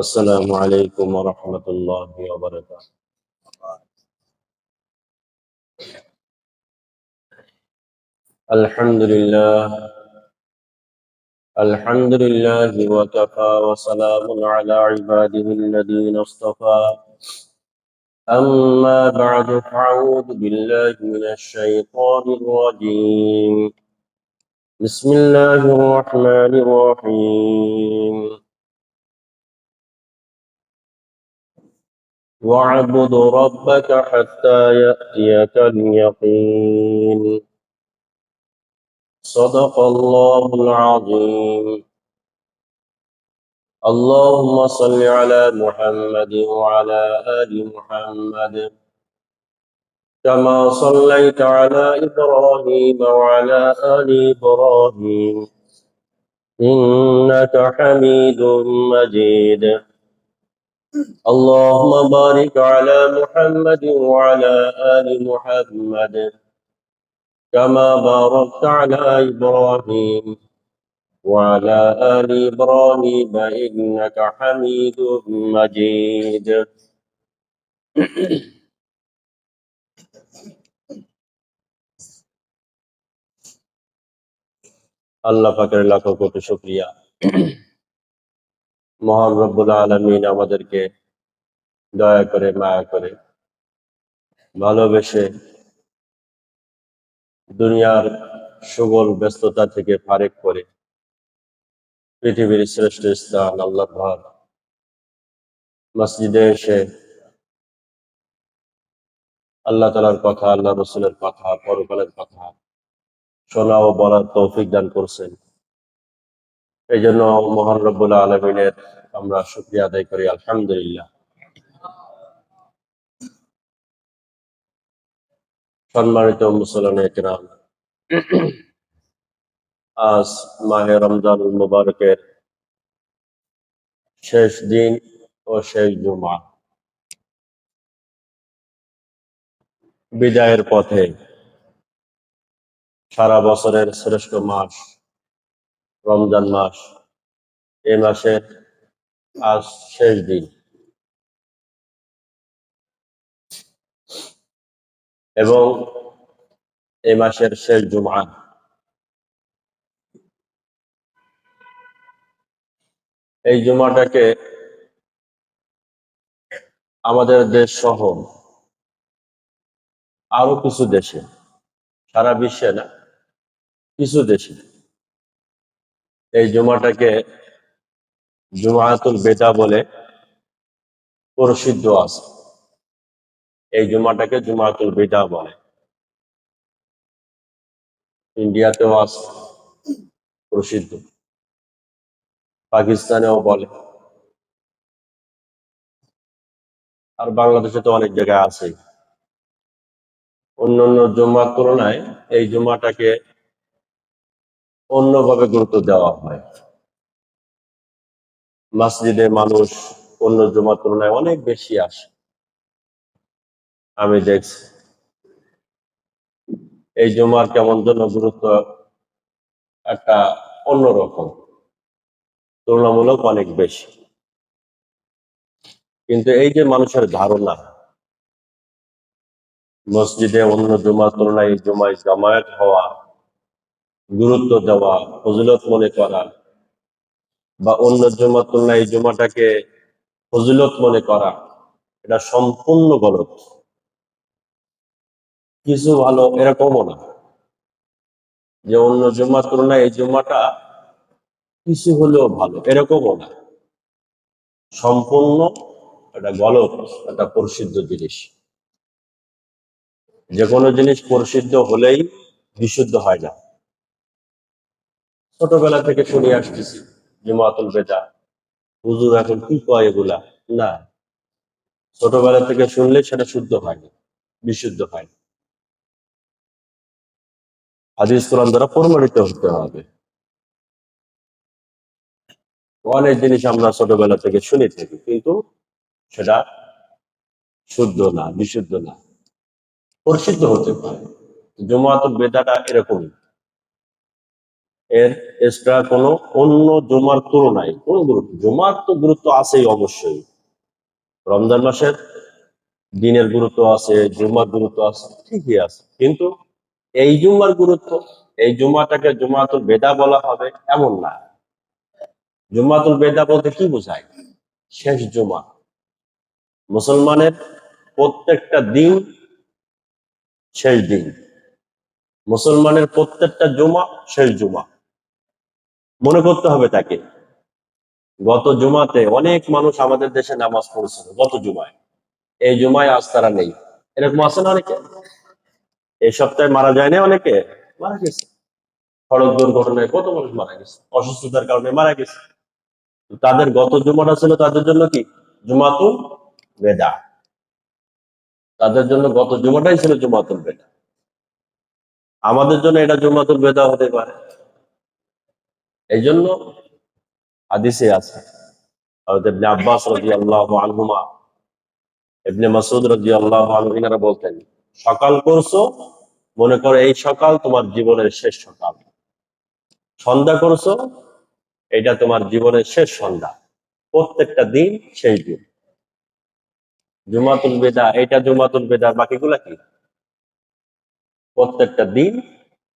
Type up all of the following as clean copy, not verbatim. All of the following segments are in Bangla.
السلام عليكم ورحمة الله وبركاته. الحمد لله الحمد لله وكفى وسلام على عباده الذين اصطفى. أما بعد فأعوذ بالله من الشيطان الرجيم. بسم الله الرحمن الرحيم. واعبد ربك حتى يأتيك اليقين. صدق الله العظيم. اللهم صل على محمد وعلى آل محمد كما صليت على إبراهيم وعلى آل إبراهيم إنك حميد مجيد. اللهم بارك على محمد وعلى آل محمد كما باركت على إبراهيم وعلى آل إبراهيم إنك حميد مجيد. আল্লাহ পাকের লাখো কোটি শুকরিয়া। মহান রব্বুল আলামিন আমাদেরকে দয়া করে, মায়া করে, ভালোবেসে দুনিয়ার সুগল ব্যস্ততা থেকে ফারেক করে পৃথিবীর শ্রেষ্ঠ স্থান আল্লাহর ঘর মসজিদে এসে আল্লাহ তাআলার কথা, আল্লাহ রসুলের কথা, পরকালের কথা শোনা ও বলার তৌফিক দান করছেন। এই জন্য মহান রব্বুল আলামিনের আমরা শুকরিয়া আদায় করি, আলহামদুলিল্লাহ। সম্মানিত মুসলমান কিরাম, আজ মাহে রমজানুল মুবারকের শেষ দিন ও শেষ জুমা, বিদায়ের পথে। সারা বছরের শ্রেষ্ঠ মাস রমজান মাস, এই মাসের আজ শেষ দিন এবং এই মাসের শেষ জুমা। এই জুমাটাকে আমাদের দেশ সহ আরো কিছু দেশে, সারা বিশ্বে না, কিছু দেশে এই জুমাটাকে জুমাতুল বেদা বলে প্রসিদ্ধ আছে। এই জুমাটাকে জুমাতুল বেদা বলে। ইন্ডিয়াতেও আছে, প্রসিদ্ধ। পাকিস্তানেও বলে, আর বাংলাদেশে তো অনেক জায়গায় আছে। অন্যান্য জুমার তুলনায় এই জুমাটাকে অন্যভাবে গুরুত্ব দেওয়া হয়। মসজিদে মানুষ অন্য জুমার তুলনায় অনেক বেশি আসে, আমি দেখছি। এই জুমার কেমন যেন গুরুত্ব একটা অন্যরকম, তুলনামূলক অনেক বেশি। কিন্তু এই যে মানুষের ধারণা মসজিদে অন্য জুমার তুলনায় এই জুমায় জামায়াত হওয়া, গুরুত্ব দেওয়া, ফজিলত মনে করা, বা অন্য জুমার তুলনায় এই জুমাটাকে ফজিলত মনে করা, এটা সম্পূর্ণ গলত। কিছু ভালো এরকমও না যে অন্য জুমার তুলনায় এই জুমাটা কিছু হলেও ভালো, এরকমও না। সম্পূর্ণ এটা গলত, এটা প্রসিদ্ধ জিনিস। যে কোনো জিনিস প্রসিদ্ধ হলেই বিশুদ্ধ হয় না। ছোটবেলা থেকে শুনে আসতেছি জুমাতুল বেদা, হুজুর এখন কি কয় এগুলা, না, ছোটবেলা থেকে শুনলে সেটা শুদ্ধ হয় না, বিশুদ্ধ হয় না। হাদিস কোরআন দ্বারা প্রমাণিত হতে হবে। অনেক জিনিস আমরা ছোটবেলা থেকে শুনে থাকি, কিন্তু সেটা শুদ্ধ না, বিশুদ্ধ না, প্রসিদ্ধ হতে পারে। জুমাতুল বেদাটা এরকমই। এর এক্সট্রা কোনো অন্য জুমার তুলনায় কোনো গুরুত্ব, জুমার তো গুরুত্ব আছেই অবশ্যই। রমজান মাসের দিনের গুরুত্ব আছে, জুমার গুরুত্ব আছে, ঠিকই আছে, কিন্তু এই জুমার গুরুত্ব, এই জুমাটাকে জুমাতুল বেদা বলা হবে এমন না। জুমাতুল বেদা বলতে কি বোঝায়? শেষ জুমা। মুসলমানের প্রত্যেকটা দিন শেষ দিন, মুসলমানের প্রত্যেকটা জুমা শেষ জুমা। মনে করতে হবে তাকে, গত জুমাতে অনেক মানুষ আমাদের দেশে নামাজ পড়ছিল গত জুমায়, এই জুমায় আজ তারা নেই। এরকম আছে না অনেকে? এই সপ্তাহে মারা যায় না অনেকে? মারা গেছে। সড়ক দুর্ঘটনায় কত মানুষ মারা গেছে, অসুস্থতার কারণে মারা গেছে। তাদের গত জুমাটা ছিল তাদের জন্য কি? জুমাতুল বেদা। তাদের জন্য গত জুমাটাই ছিল জুমাতুল বেদা। আমাদের জন্য এটা জুমাতুল বেদা হতে পারে। এই জন্য হাদিসে আছে, হযরত ইবনে আব্বাস রাদিয়াল্লাহু আনহুমা, ইবনে মাসউদ রাদিয়াল্লাহু আনহু ইনারা বলতেন, সকাল করছো, মনে করো এই সকাল তোমার জীবনের শেষ সকাল। সন্ধ্যা করছো, এটা তোমার জীবনের শেষ সন্ধ্যা। প্রত্যেকটা দিন শেষ দিন। জুমাতুল বেদা, এটা জুমাতুল বেদা, বাকিগুলা কি? প্রত্যেকটা দিন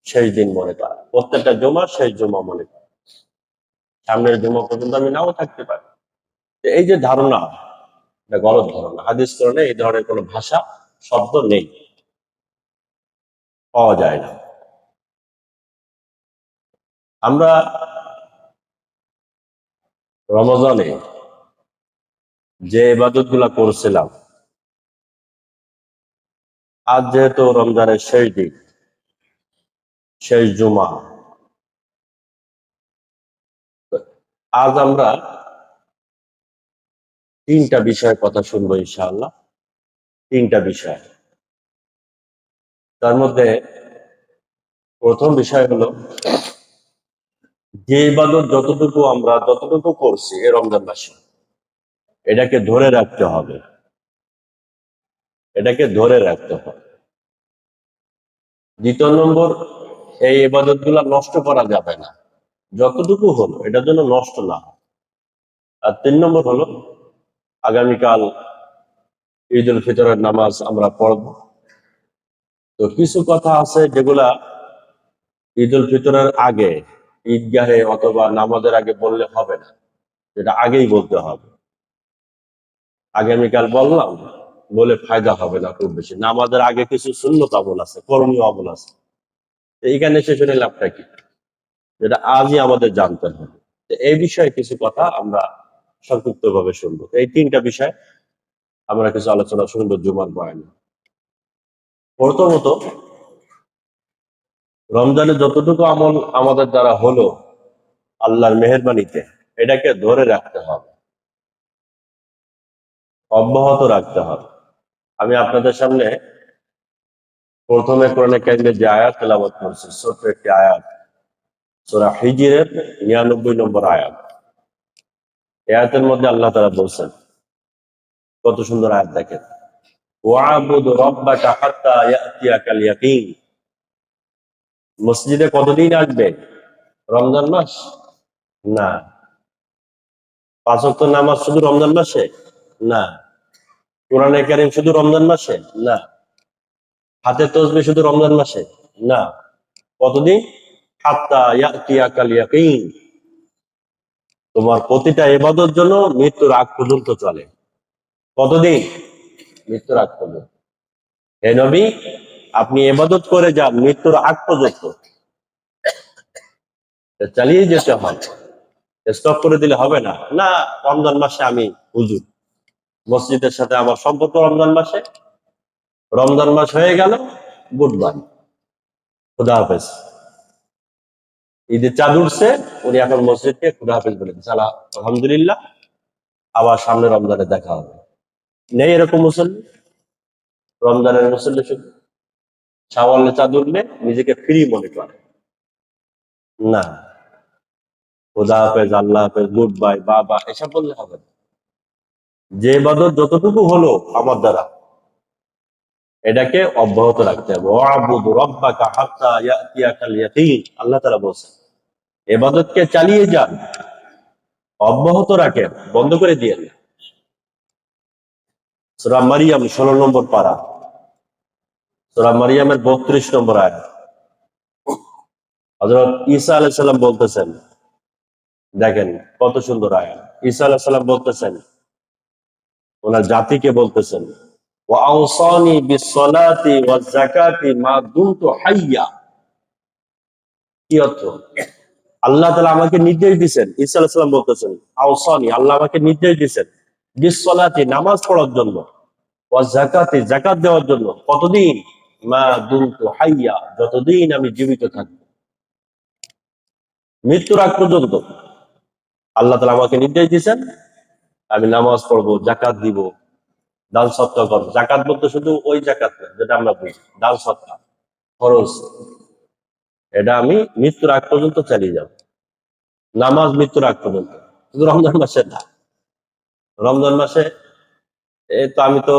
শেষ দিন মনে করা, প্রত্যেকটা জুমা শেষ জুমা মনে করা। সামনের জুমা পর্যন্ত আমি নাও থাকতে পারি। তো এই যে ধারণা, এটা গলত ধারণা। হাদিস কোরআনে এই ধরনের কোনো ভাষা শব্দ নেই, পাওয়া যায় না। আমরা রমজানে যে ইবাদত গুলা করছিলাম, আজ যেহেতু রমজানের শেষ দিন, শেষ জুমা, আজ আমরা তিনটা বিষয়ের কথা শুনবো ইনশাআল্লাহ। তিনটা বিষয়, তার মধ্যে প্রথম বিষয় হলো, যে ইবাদত যতটুকু করছি এই রমজান মাসে, এটাকে ধরে রাখতে হবে, এটাকে ধরে রাখতে হবে। দ্বিতীয় নম্বর, এই ইবাদত গুলা নষ্ট করা যাবে না, যতটুকু হলো এটার জন্য নষ্ট না হয়। আর 3 নম্বর হলো, আগামীকাল ঈদ উল ফিতরের নামাজ আমরা পড়ব। তো কিছু কথা আছে যেগুলা ঈদ উল ফিতরের আগে ঈদগাহে অথবা নামাজের আগে বললে হবে না, যেটা আগেই বলতে হবে। আগামীকাল বললাম বলে ফায়দা হবে না খুব বেশি। নামাজের আগে কিছু সুন্নত আমল আছে, করণীয় আমল আছে, এইখানে শেষ হলে লাভটা কি? যেটা আজই আমাদের জানতে হবে। এই বিষয়ে কিছু কথা আমরা সংক্ষিপ্ত ভাবে শুনবো। এই তিনটা বিষয় আমরা কিছু আলোচনা শুনবো জুমার বয়ানে। প্রথমত, রমজানে যতটুকু আমল আমাদের দ্বারা হলো আল্লাহর মেহেরবানিতে, এটাকে ধরে রাখতে হবে, অব্যাহত রাখতে হবে। আমি আপনাদের সামনে প্রথমে কোরআনে কারিমে যে আয়াত তেলাওয়াত করছি, ছোট্ট একটি আয়াত, সূরা হিজরের 99 নম্বর আয়াত। এই আয়াতের মধ্যে আল্লাহ তাআলা বলছেন, কত সুন্দর আয়াত দেখেন, ওয়াবুদ রাব্বাকা হাত্তা ইয়াতিয়াকাল ইয়াকিন। মসজিদে কতদিন আসবে? রমজান মাস? না। 5 ওয়াক্ত নামাজ শুধু রমজান মাসে? না। কোরআনে কারিম শুধু রমজান মাসে? না। হাতে তসবিহ শুধু রমজান মাসে? না। কতদিন? হাত্তা ইয়াতিয়াকাল ইয়াকিন। তোমার প্রতিটা ইবাদত জন্য মৃত্যুর আগ পর্যন্ত চলে। কতদিন? মৃত্যুর আগ পর্যন্ত। হে নবী, আপনি ইবাদত করে যান মৃত্যুর আগ পর্যন্ত, চালিয়ে যেতে হবে, স্টপ করে দিলে হবে না। না, রমজান মাসে আমি হুজুর, মসজিদের সাথে আমার সম্পর্ক রমজান মাসে, রমজান মাস হয়ে গেল, গুড বাই, খুদা হাফেজ। ঈদের চাঁদ উঠছে, উনি এখন মসজিদকে খুদা হাফেজ বলে দিচ্ছে, আলহামদুলিল্লাহ, আবার সামনে রমজানে দেখা হবে। নেই এরকম মুসল্লি। রমজানের মুসল্লি শুধু শাওয়ালে চাঁদ উঠলে নিজেকে ফ্রি মনে করে। না, খোদা হাফেজ, আল্লাহ হাফেজ, গুড বাই, বাবা, এসব বললে হবে না। যে ইবাদত যতটুকু হলো আমার দ্বারা, এটাকে অব্যাহত রাখতে হবে। ওয়াবুদ রাব্বাকা হাত্তা ইয়াতিয়াকাল ইয়াকিন, আল্লাহ তাআলা বলছেন। ইবাদতকে চালিয়ে যান, অব্যাহত রাখেন, বন্ধ করে দিয়েন। সূরা মারিয়াম 16 নম্বর পারা, সূরা মারিয়ামের 32 নম্বর আয়াত। হযরত ঈসা আলাইহিস সালাম বলতেছেন, দেখেন কত সুন্দর আয়াত। ঈসা আলাইহিস সালাম বলতেছেন, ওনার জাতিকে বলতেছেন, ওয়া আওসানি বিস-সালাতি ওয়াজ-যাকাতি মা দুমতু হাইয়্যা। কি অর্থ? আল্লাহ তাআলা আমাকে নির্দেশ দিয়েছেন, ঈসা আলাইহিস সালাম বলতেছেন, আওসানি, আল্লাহ আমাকে নির্দেশ দিয়েছেন, বিস-সালাতি, নামাজ পড়ার জন্য, ওয়াজ-যাকাতি, যাকাত দেওয়ার জন্য। কতদিন? মা দুমতু হাইয়্যা, যতদিন আমি জীবিত থাকব, মৃত্যুর আগ পর্যন্ত আল্লাহ তাআলা আমাকে নির্দেশ দিয়েছেন, আমি নামাজ পড়বো, যাকাত দিব, দান সৎকার করবো। যাকাত বলতে শুধু ওই যাকাত না যেটা আমরা বুঝি, দান সৎকার, খরচ, এটা আমি মৃত্যুর আগ পর্যন্ত চালিয়ে যাব। নামাজ মৃত্যুর আগ পর্যন্ত, শুধু রমজান মাসে না। রমজান মাসে এই তো আমি তো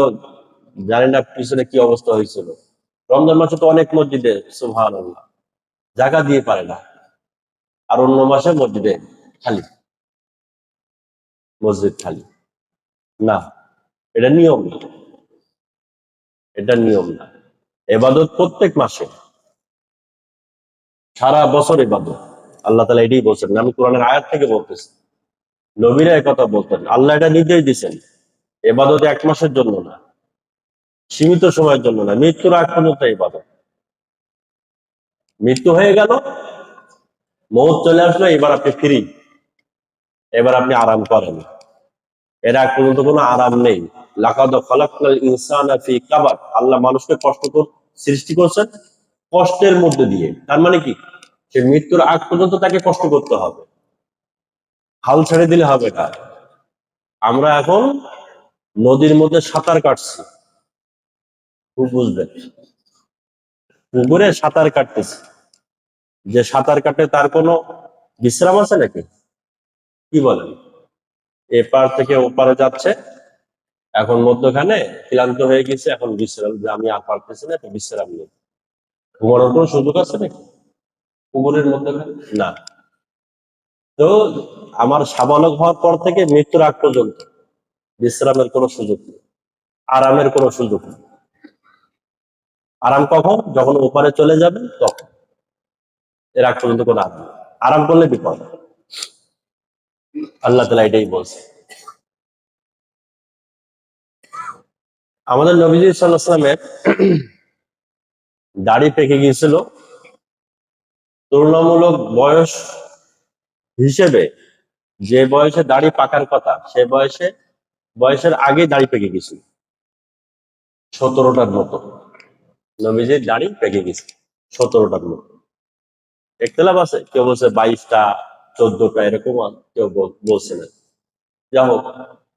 জানি না পিছনে কি অবস্থা হয়েছিল। রমজান মাসে তো অনেক মসজিদে সুবহানাল্লাহ জায়গা দিয়ে পারে না, আর অন্য মাসে মসজিদে খালি, মসজিদ খালি। না, এটা নিয়ম না, এটা নিয়ম না। এবাদত প্রত্যেক মাসে, সারা বছর ইবাদত। আল্লাহ তাআলা এটাই বলছেন, আমি কোরআনের আয়াত থেকে বলতেছি। নবীরা একথা বলতেন, আল্লাহ এটা নির্দেশ দিয়েছেন। এবাদত এক মাসের জন্য না, সীমিত সময়ের জন্য না, মৃত্যুর আগ পর্যন্ত ইবাদত। মৃত্যু হয়ে গেল, মৌত চলে আসলো, এবার আপনি ফ্রি, এবার আপনি আরাম করেন। এর আগ পর্যন্ত কোনো আরাম নেই। লাকাদ খালাকনাল ইনসানা ফি কাবাদ, আল্লাহ মানুষকে সৃষ্টি করছেন কষ্টের মধ্যে দিয়ে। তার মানে কি, সে মৃত্যুর আগ পর্যন্ত তাকে কষ্ট করতে হবে, হাল ছেড়ে দিলে হবে না। আমরা এখন নদীর মধ্যে সাঁতার কাটছি, খুব বুঝবেন, পুকুরে সাঁতার কাটতেছি। যে সাঁতার কাটে তার কোনো বিশ্রাম আছে নাকি? কি বলেন? এপার থেকে ওপারে যাচ্ছে, এখন মধ্যখানে ক্লান্ত হয়ে গেছে, এখন বিশ্রাম, যে আমি আর পারতেছি না, একটু বিশ্রাম নেই। ঘুমানোর কোনো সুযোগ আছে নাকি পুকুরের মধ্যখানে? না। তো আমার সাবালক হওয়ার পর থেকে মৃত্যুর আগ পর্যন্ত বিশ্রামের কোনো সুযোগ নেই, আরামের কোনো সুযোগ নেই। আরাম কখন? যখন ওপারে চলে যাবে তখন। এর আগ পর্যন্ত কোনো আরাম নেই। আরাম করলে বিপদ। আল্লাহ তাআলা এটাই বলছে। আমাদের নবীজি সাল্লাল্লাহু আলাইহি ওয়াসাল্লামের দাড়ি পেকে গিয়েছিল। তুলনামূলক বয়স হিসেবে যে বয়সে দাড়ি পাকার কথা, সে বয়সের আগে দাড়ি পেকে গেছিল 17টার মতো। নবীজির দাড়ি পেকে গেছে 17টার মতো। ইখতিলাফ আছে, কেউ বলছে 22টা, 14টা, এরকম কেউ বলছে না। যা হোক,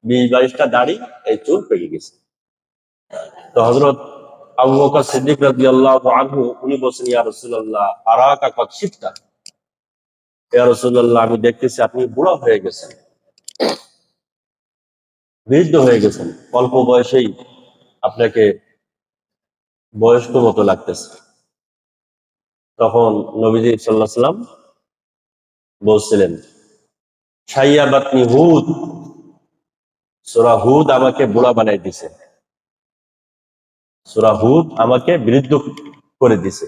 20-22টা দাড়ি, এই চুল পেকে গেছে। তো হযরত আবু বকর সিদ্দিক রাদিয়াল্লাহু আনহু উনি বলছেন, ইয়া রাসূলুল্লাহ আরাকা কদ শিবতা, ইয়া রাসূলুল্লাহ আমি দেখতেছি আপনি বুড়া হয়ে গেছেন, বৃদ্ধ হয়ে গেছেন, অল্প বয়সেই আপনাকে বয়স্ক মতো লাগতেছে। তখন নবীজি সাল্লাল্লাহু আলাইহি সাল্লাম বলছিলেন, শাইয়াবাতনি হুদ, সূরা হুদ আমাকে বুড়া বানাই দিছে, সূরা হুদ আমাকে বৃদ্ধ করে দিছে,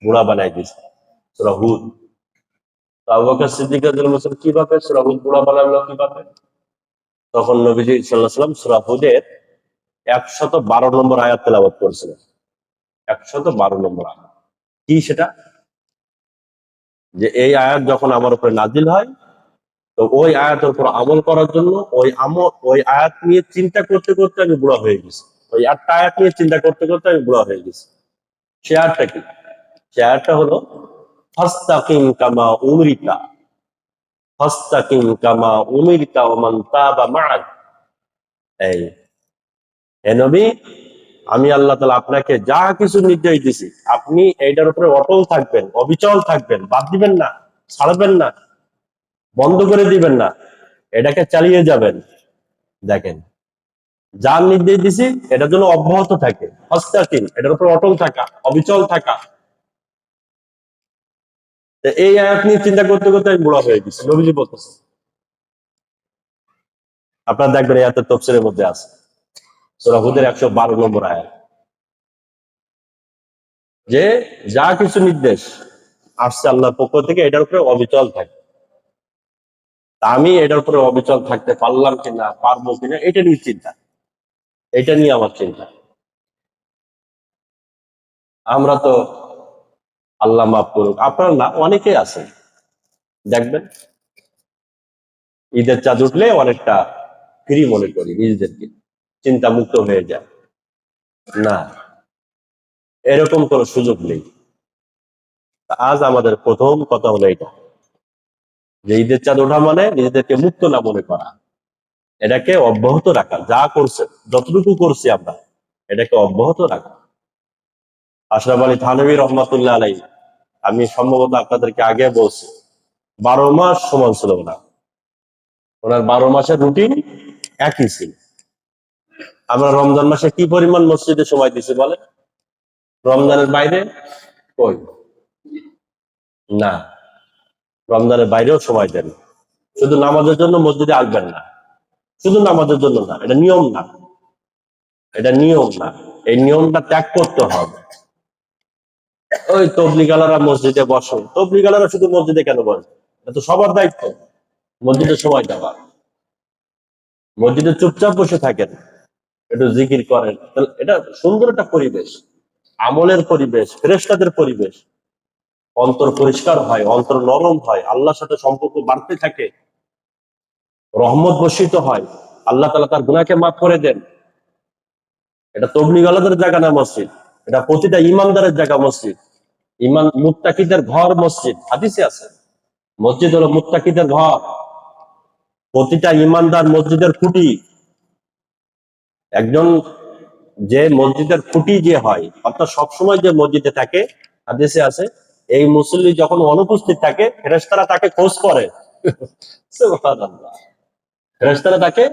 বুড়া বানাই দিছে সূরা হুদ। তো আবু বকর সিদ্দিক রাদিয়াল্লাহু আনহু বলছেন, কিভাবে সূরা হুদ বুড়া বানালো কিভাবে? তখন নবীজি সাল্লাল্লাহু আলাইহি সাল্লাম সূরা হুদের 112 নম্বর আয়াত তেলাওয়াত করেছিলেন। 112 নম্বর আয়াত। কি সেটা? যে এই আয়াত যখন আমার উপরে নাজিল হয়, তো ওই আয়াতের উপর আমল করার জন্য ওই আয়াত নিয়ে চিন্তা করতে করতে আমি বুড়া হয়ে গেছি। ওই একটা আয়াত নিয়ে চিন্তা করতে করতে আমি বুড়া হয়ে গেছি। সে আয়াতটা কি? সে আয়াতটা হলো ফাস্তাকিম কামা উমরিতা, ফাস্তাকিম কামা উমিরতা ওয়া মান তাবা মা'আক। এই, হে নবী, আমি আল্লাহ তাআলা আপনাকে যা কিছু নির্দেশ দিছি, আপনি এইটার উপরে অটল থাকবেন, অবিচল থাকবেন, বাদ দিবেন না, ছাড়বেন না, বন্ধ করে দিবেন না, এটাকে চালিয়ে যাবেন। দেখেন, যা নির্দেশ দিছি এটার জন্য অব্যাহত থাকে, ফাস্তাকিম, এটার উপর অটল থাকা, অবিচল থাকা। এই আয়াত নিয়ে চিন্তা করতে করতে আমি বুড়া হয়ে গেছি। নবীজি বলতেছে, আপনারা দেখবেন এই আয়াতের তাফসীরের মধ্যে আছে সূরা হুদের 112 নম্বর আয়াত, যে যা কিছু নির্দেশ আসছে আল্লাহর পক্ষ থেকে এটার উপরে অবিচল থাকে। তা আমি এটার উপরে অবিচল থাকতে পারলাম কিনা, পারবো কিনা, এটা নিয়ে চিন্তা, এটা নিয়ে আমার চিন্তা। আমরা তো, আল্লাহ মাফ করুক, আপনারা না, অনেকেই আছেন দেখবেন ঈদের চাঁদ উঠলে অনেকটা ফ্রি মনে করি নিজেদেরকে, চিন্তা মুক্ত হয়ে যায়। না, এরকম কোনো সুযোগ নেই। আজ আমাদের প্রথম কথা হলো এটা, যে ঈদের চাঁদ ওঠা মানে নিজেদেরকে মুক্ত না মনে করা, এটাকে অব্যাহত রাখা, যা করছে যতটুকু করছি আমরা এটাকে অব্যাহত রাখা। আশরাফ আলী থানভী রহমাতুল্লাহ আলাই, আমি সম্ভবত আপনাদেরকে আগে বলছি, 12 মাস সমান ছিল না, ওনার 12 মাসের রুটিন একই ছিল। আমরা রমজান মাসে কি পরিমাণ মসজিদে সময় দিছি বলে? রমজানের বাইরে কই? না, রমজানের বাইরেও সময় দেন। শুধু নামাজের জন্য মসজিদে আসবেন না, শুধু নামাজের জন্য না, এটা নিয়ম না, এটা নিয়ম না, এই নিয়মটা ত্যাগ করতে হবে। ওই তবলিগালারা মসজিদে বসে, তবলিগালারা শুধু মসজিদে কেন বসে? এটা তো সবার দায়িত্ব মসজিদে সময় দেওয়া। মসজিদে চুপচাপ বসে থাকেন, একটু জিকির করেন, এটা সুন্দর একটা পরিবেশ, আমলের পরিবেশ, ফেরেশতাদের পরিবেশ। অন্তর পরিষ্কার হয়, অন্তর নরম হয়, আল্লাহর সাথে সম্পর্ক বাড়তে থাকে, রহমত বর্ষিত হয়, আল্লাহ তাআলা তার গুনাহকে মাফ করে দেন। এটা তবলিগালাদের জায়গা না মসজিদ, এটা প্রতিটা ইমানদারের জায়গা মসজিদ। ইমান মুত্তাকিদের ঘর মসজিদ, হাদিসে আছে মসজিদ হলো মুত্তাকিদের ঘর। প্রতিটা ইমানদার মসজিদের খুঁটি। একজন যে মসজিদের খুঁটি যে হয়, অর্থাৎ সবসময় যে মসজিদে থাকে, হাদিসে আছে এই মুসল্লি যখন অনুপস্থিত থাকে ফেরেশতারা তাকে খোঁজ করে। সুবহানাল্লাহ। ফেরেশতারা তাকে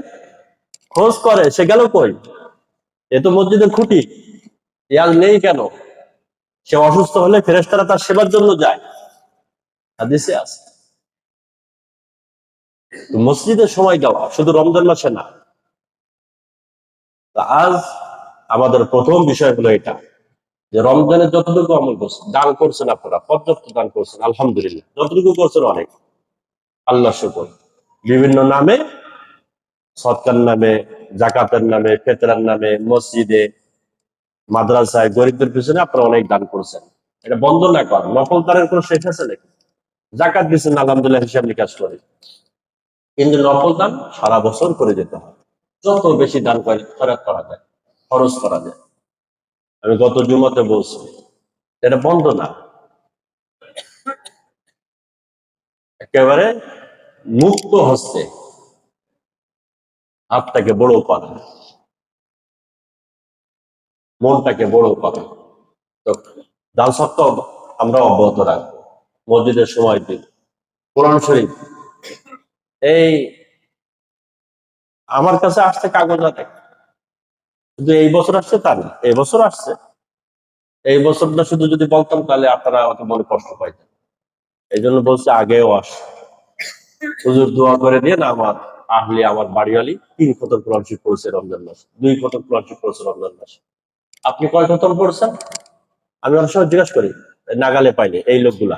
খোঁজ করে, সে গেল কই? এ তো মসজিদের খুঁটি, ইয়াল নেই কেন? সে অসুস্থ হলে ফেরেশতারা তার সেবার জন্য যায়, হাদিসে আছে। তো মসজিদে সময় দেওয়া শুধু রমজান মাসে না। আজ আমাদের প্রথম বিষয় হলো এটা, যে রমজানের যতটুকু আমল করছেন, দান করছেন, আপনারা পর্যাপ্ত দান করছেন, আলহামদুলিল্লাহ, যতটুকু করছেন অনেক, আল্লাহ শুকর। বিভিন্ন নামে, সৎকার নামে, জাকাতের নামে, ফেতরার নামে, মসজিদে, মাদ্রাসায়, গরিবদের পিছনে আপনারা অনেক দান করছেন, এটা বন্ধ না করেন। নকল দানের কোনো শেষ আছে নাকি? জাকাত দিচ্ছেন আলহামদুলিল্লাহ, হিসাব নিকাশ করে, কিন্তু নকল দান সারা বছর করে যেতে হয়। যত বেশি দান খয়রাত করা যায়, খরচ করা যায়, আমি গত জুমাতে বলছি, এটা বন্ধ না, একেবারে মুক্ত হস্তে হাতটাকে বড় করা, মনটাকে বড় করা। তো দান সত্ত্বেও আমরা অব্যাহত রাখবো, মসজিদের সময় দিন, কোরআন শরীফ। এই আমার কাছে আসছে কাগজ আছে, শুধু এই বছর আসছে তা না, এই বছর আসছে, এই বছরটা শুধু যদি বলতাম তাহলে আপনারা আমাকে মনে কষ্ট পাইতেন। এই জন্য বলছে আগেও আস, হুজুর দোয়া করে দিয়ে না, আমার আহলি, আমার বাড়িওয়ালি 3 খতম কোরআন শরীফ পড়ছে রমজান মাসে, 2 খতম কোরআন শরীফ পড়ছে রমজান মাসে। আপনি কয় খতম পড়ছেন? আমি অনেক সময় জিজ্ঞাসা করি, নাগালে পাইনি এই লোকগুলা,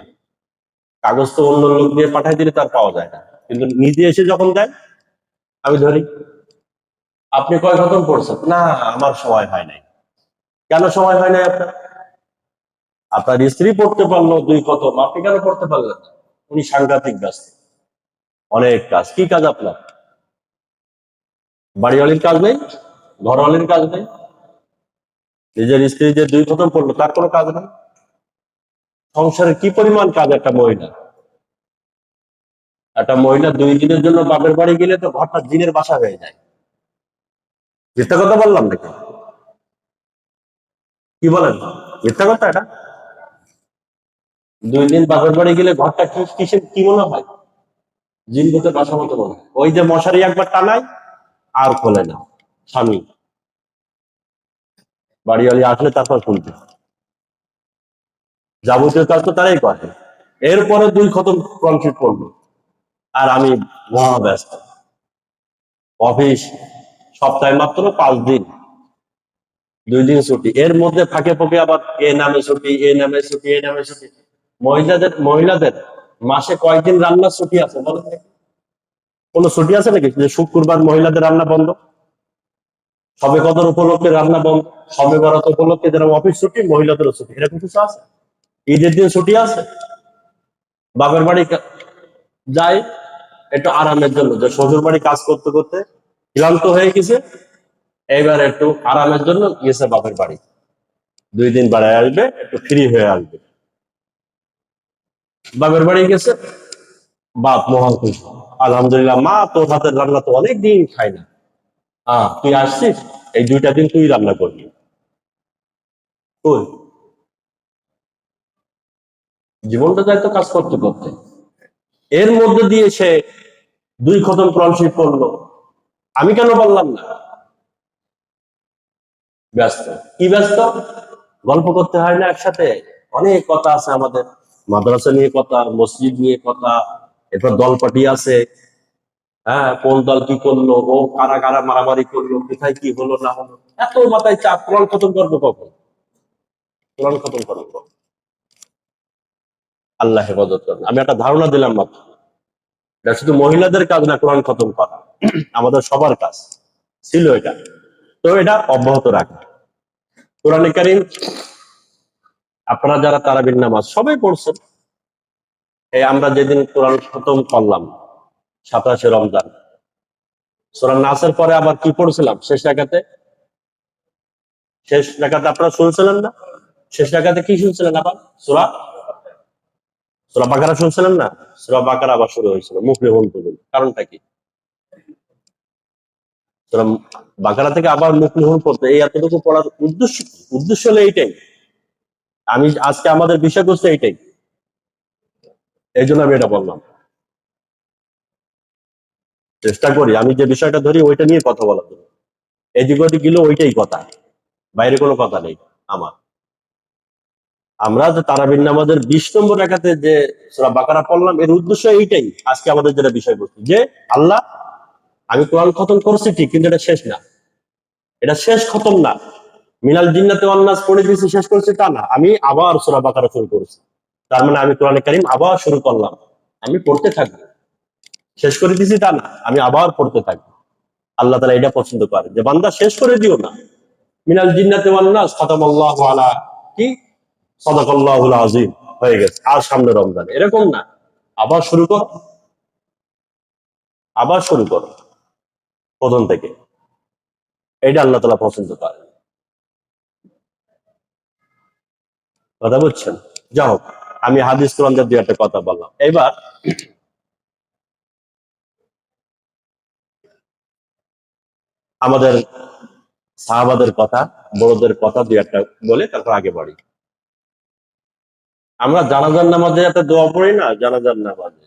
কাগজ তো অন্য লোক দিয়ে পাঠাই দিলে তার পাওয়া যায় না, কিন্তু নিজে এসে যখন দেয় আমি ধরি, আপনি কয় খতম পড়ছেন? না, আমার সময় হয় নাই। কেন সময় হয় নাই আপনার? আপনার স্ত্রী পড়তে পারলো 2 খতম, আপনি কেন পড়তে পারলেন না? উনি সাংঘাতিক ব্যস্ত, অনেক কাজ। কি কাজ আপনার? বাড়িওয়ালির কাজ নেই, ঘরওয়ালির কাজ নেই, নিজের স্ত্রী যে 2 খতম পড়লো তার কোনো কাজ নেই। সংসারে কি পরিমাণ কাজ একটা মহিলা, একটা মহিলা 2 দিনের জন্য বাপের বাড়ি গেলে তো ঘরটা জিনের বাসা হয়ে যায়। মিথ্যা কথা বললাম নাকি? কি বলেন? মিথ্যা কথা এটা? 2 দিন বাপের বাড়ি গেলে ঘরটা কিসের কি মনে হয়? জিন ভূতের বাসা মতো মনে হয়। ওই যে মশারি একবার টানায় আর খোলে না, স্বামী, বাড়িওয়ালি আসলে তারপর খুলবে। যাবতীয় কাজ তো তারাই করে, এরপরে 2 খতম কমপ্লিট করবো, আর আমি মহা ব্যস্ত। অফিস সপ্তাহে মাত্র 5 দিন, 2 দিন ছুটি, এর মধ্যে ফাঁকে ফাঁকে আবার এ নামে ছুটি, এ নামে ছুটি, এ নামে ছুটি। মহিলাদের মাসে কয়দিন রান্নার ছুটি আছে বলেন? কোনো ছুটি আছে নাকি যে শুক্রবার মহিলাদের রান্না বন্ধ, সবে কদর উপলক্ষে রান্না বন্ধ, সবে বরাত উপলক্ষে যারা অফিস ছুটি, মহিলাদেরও ছুটি, এরকম কিছু আছে? ঈদের দিন ছুটি আছে? বাপের বাড়ি যায় একটু আরামের জন্য, যে শ্বশুর বাড়ি কাজ করতে করতে ক্লান্ত হয়ে গেছে, এইবার একটু আরামের জন্য গেছে বাপের বাড়ি, 2 দিন বেড়ায় আসবে, একটু ফ্রি হয়ে আসবে। বাপের বাড়ি গেছে, বাপ মহান খুশি, আলহামদুলিল্লাহ, মা তোর হাতের রান্না তো অনেক দিন খাই না, তুই আসছিস, এই 2টা দিন তুই রান্না করবি। তুই জীবনটা যায় তো কাজ করতে করতে, এর মধ্যে দিয়ে সে 2 খতম কোরআন শরীফ পড়লো, আমি কেন বললাম না? ব্যস্ত। কি ব্যস্ত? গল্প করতে হয় না একসাথে? অনেক কথা আছে আমাদের, মাদ্রাসা নিয়ে কথা, মসজিদ নিয়ে কথা, এরপর দল পার্টি আছে, হ্যাঁ, কোন দল কি করলো, ও কারা কারা মারামারি করলো, কোথায় কি হলো না হলো, এত মাথায় চাপ। কোরআন খতম করবো কখন? কোরআন খতম করবো কখন? আল্লাহ হেফাজত করেন। আমি একটা ধারণা দিলাম মাত্র, এটা শুধু মহিলাদের কাজ না কোরআন খতম করা, আমাদের সবার কাজ ছিল এটা। তো এটা অব্যাহত রাখা। কোরআনে কারীম আপনারা যারা তারাবির নামাজ সবাই পড়ছেন, এই আমরা যেদিন কোরআন খতম করলাম 27শে রমজান, সূরা নাসের পরে আবার কি পড়ছিলাম শেষ রাকাতে? শেষ রাকাতে আপনারা শুনছিলেন না? শেষ রাকাতে কি শুনছিলেন আবার? সূরা সূরা বাকারা শুনছিলেন না? সূরা বাকারা আবার শুরু হয়েছিল মুফলিহুন পর্যন্ত। কারণটা কি? সূরা বাকারা থেকে আবার মুফলিহুন পড়তে, এই এতটুকু পড়ার উদ্দেশ্য কি? উদ্দেশ্য হলো এইটাই। আমি আজকে আমাদের বিষয়বস্তু এইটাই, এই জন্য আমি এটা বললাম। চেষ্টা করি আমি যে বিষয়টা ধরি ওইটা নিয়ে কথা বলার জন্য, এদিক ওদিক গেলে ওইটাই কথা, বাইরে কোনো কথা নেই আমার। আমরা যে তারাবির নামাজের 20 নম্বর রাকাতে যে সূরা বাকারা পড়লাম, এর উদ্দেশ্য এইটাই। আজকে আমাদের যেটা বিষয়বস্তু, যে আল্লাহ, আমি কোরআন খতম করছি ঠিক, কিন্তু এটা শেষ না, এটা শেষ খতম না। মিনাল জিন্নাতি ওয়ান নাস পড়ে দিয়েছি, শেষ করেছি তা না, আমি আবার সূরা বাকারা শুরু করেছি। তার মানে আমি কোরআনে কারীম আবার শুরু করলাম, আমি পড়তে থাকবো, শেষ করে দিয়েছি তা না, আমি আবার পড়তে থাকবো। আল্লাহ তাআলা এটা পছন্দ করে যে বান্দা শেষ করে দিও না। মিনাল জিন্নাতি ওয়ান নাস খাতামাল্লাহু আলা কি সাদাকাল্লাহুল আযীম, হয়ে গেছে, আর সামনে রমজান, এরকম না। আবার শুরু কর, আবার শুরু করো প্রথম থেকে। এটা আল্লাহ তাআলা পছন্দ করে। কথা বুঝছেন? যাই হোক, আমি হাদিস কোরআন দিয়ে একটা কথা বললাম। এবার আমাদের সাহাবাদের কথা, বড়দের কথা দুই একটা বলে তারপর আগে বাড়ি। আমরা জানাজার নামাজে একটা দোয়া পড়ি না, জানাজার নামাজে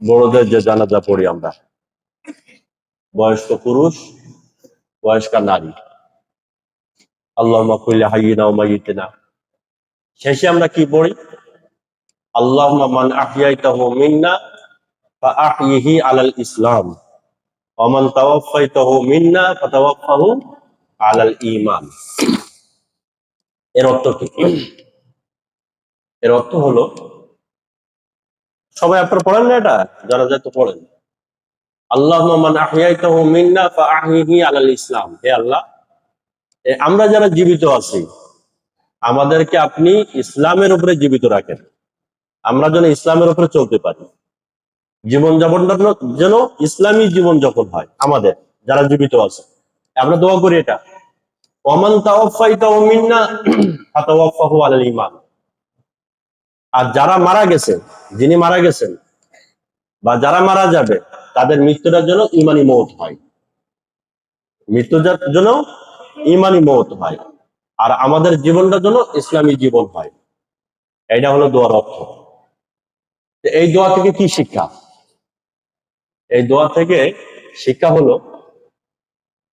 বড়দের যে জানাজা পড়ি আমরা, বয়স্ক পুরুষ, বয়স্ক নারী, আল্লাহুম্মা কুল্লি হাইয়িনা ওয়া মাইয়িতিনা, শেষে আমরা কি পড়ি? আল্লাহুম্মা মান আহইয়াইতাহু মিন্না ফাআহইহি আলাল ইসলাম ওয়া মান তাওয়াফফাইতাহু মিন্না ফাতাওয়াফফাহু আলাল ঈমান। এর অর্থ কি? এর অর্থ হলো, সবাই আপনারা পড়েন না এটা? যারা যায় তো পড়েন। আল্লাহুম্মা মান আহইয়াইতাহু মিন্না ফাআহইহি আলাল ইসলাম। হে আল্লাহ, আমরা যারা জীবিত আছি, আমাদেরকে আপনি ইসলামের উপরে জীবিত রাখেন, আমরা যেন ইসলামের উপরে চলতে পারি, জীবনযাপনটা যেন ইসলামী জীবন যাপন হয় আমাদের যারা জীবিত আছে। আমরা দোয়া করি এটা, ওয়ামান তাওয়াফাইতাহু মিন্না ফাতাওয়াফাহু আলাল ঈমান। আর যারা মারা গেছে, যিনি মারা গেছেন বা যারা মারা যাবে, তাদের মৃত্যুটা যেন ঈমানি মওত হয়, মৃত্যুটা যেন ঈমানি মওত হয়, আর আমাদের জীবনটা যেন ইসলামী জীবন হয়। এটা হলো দোয়ার অর্থ। এই দোয়া থেকে কি শিক্ষা? এই দোয়া থেকে শিক্ষা হলো,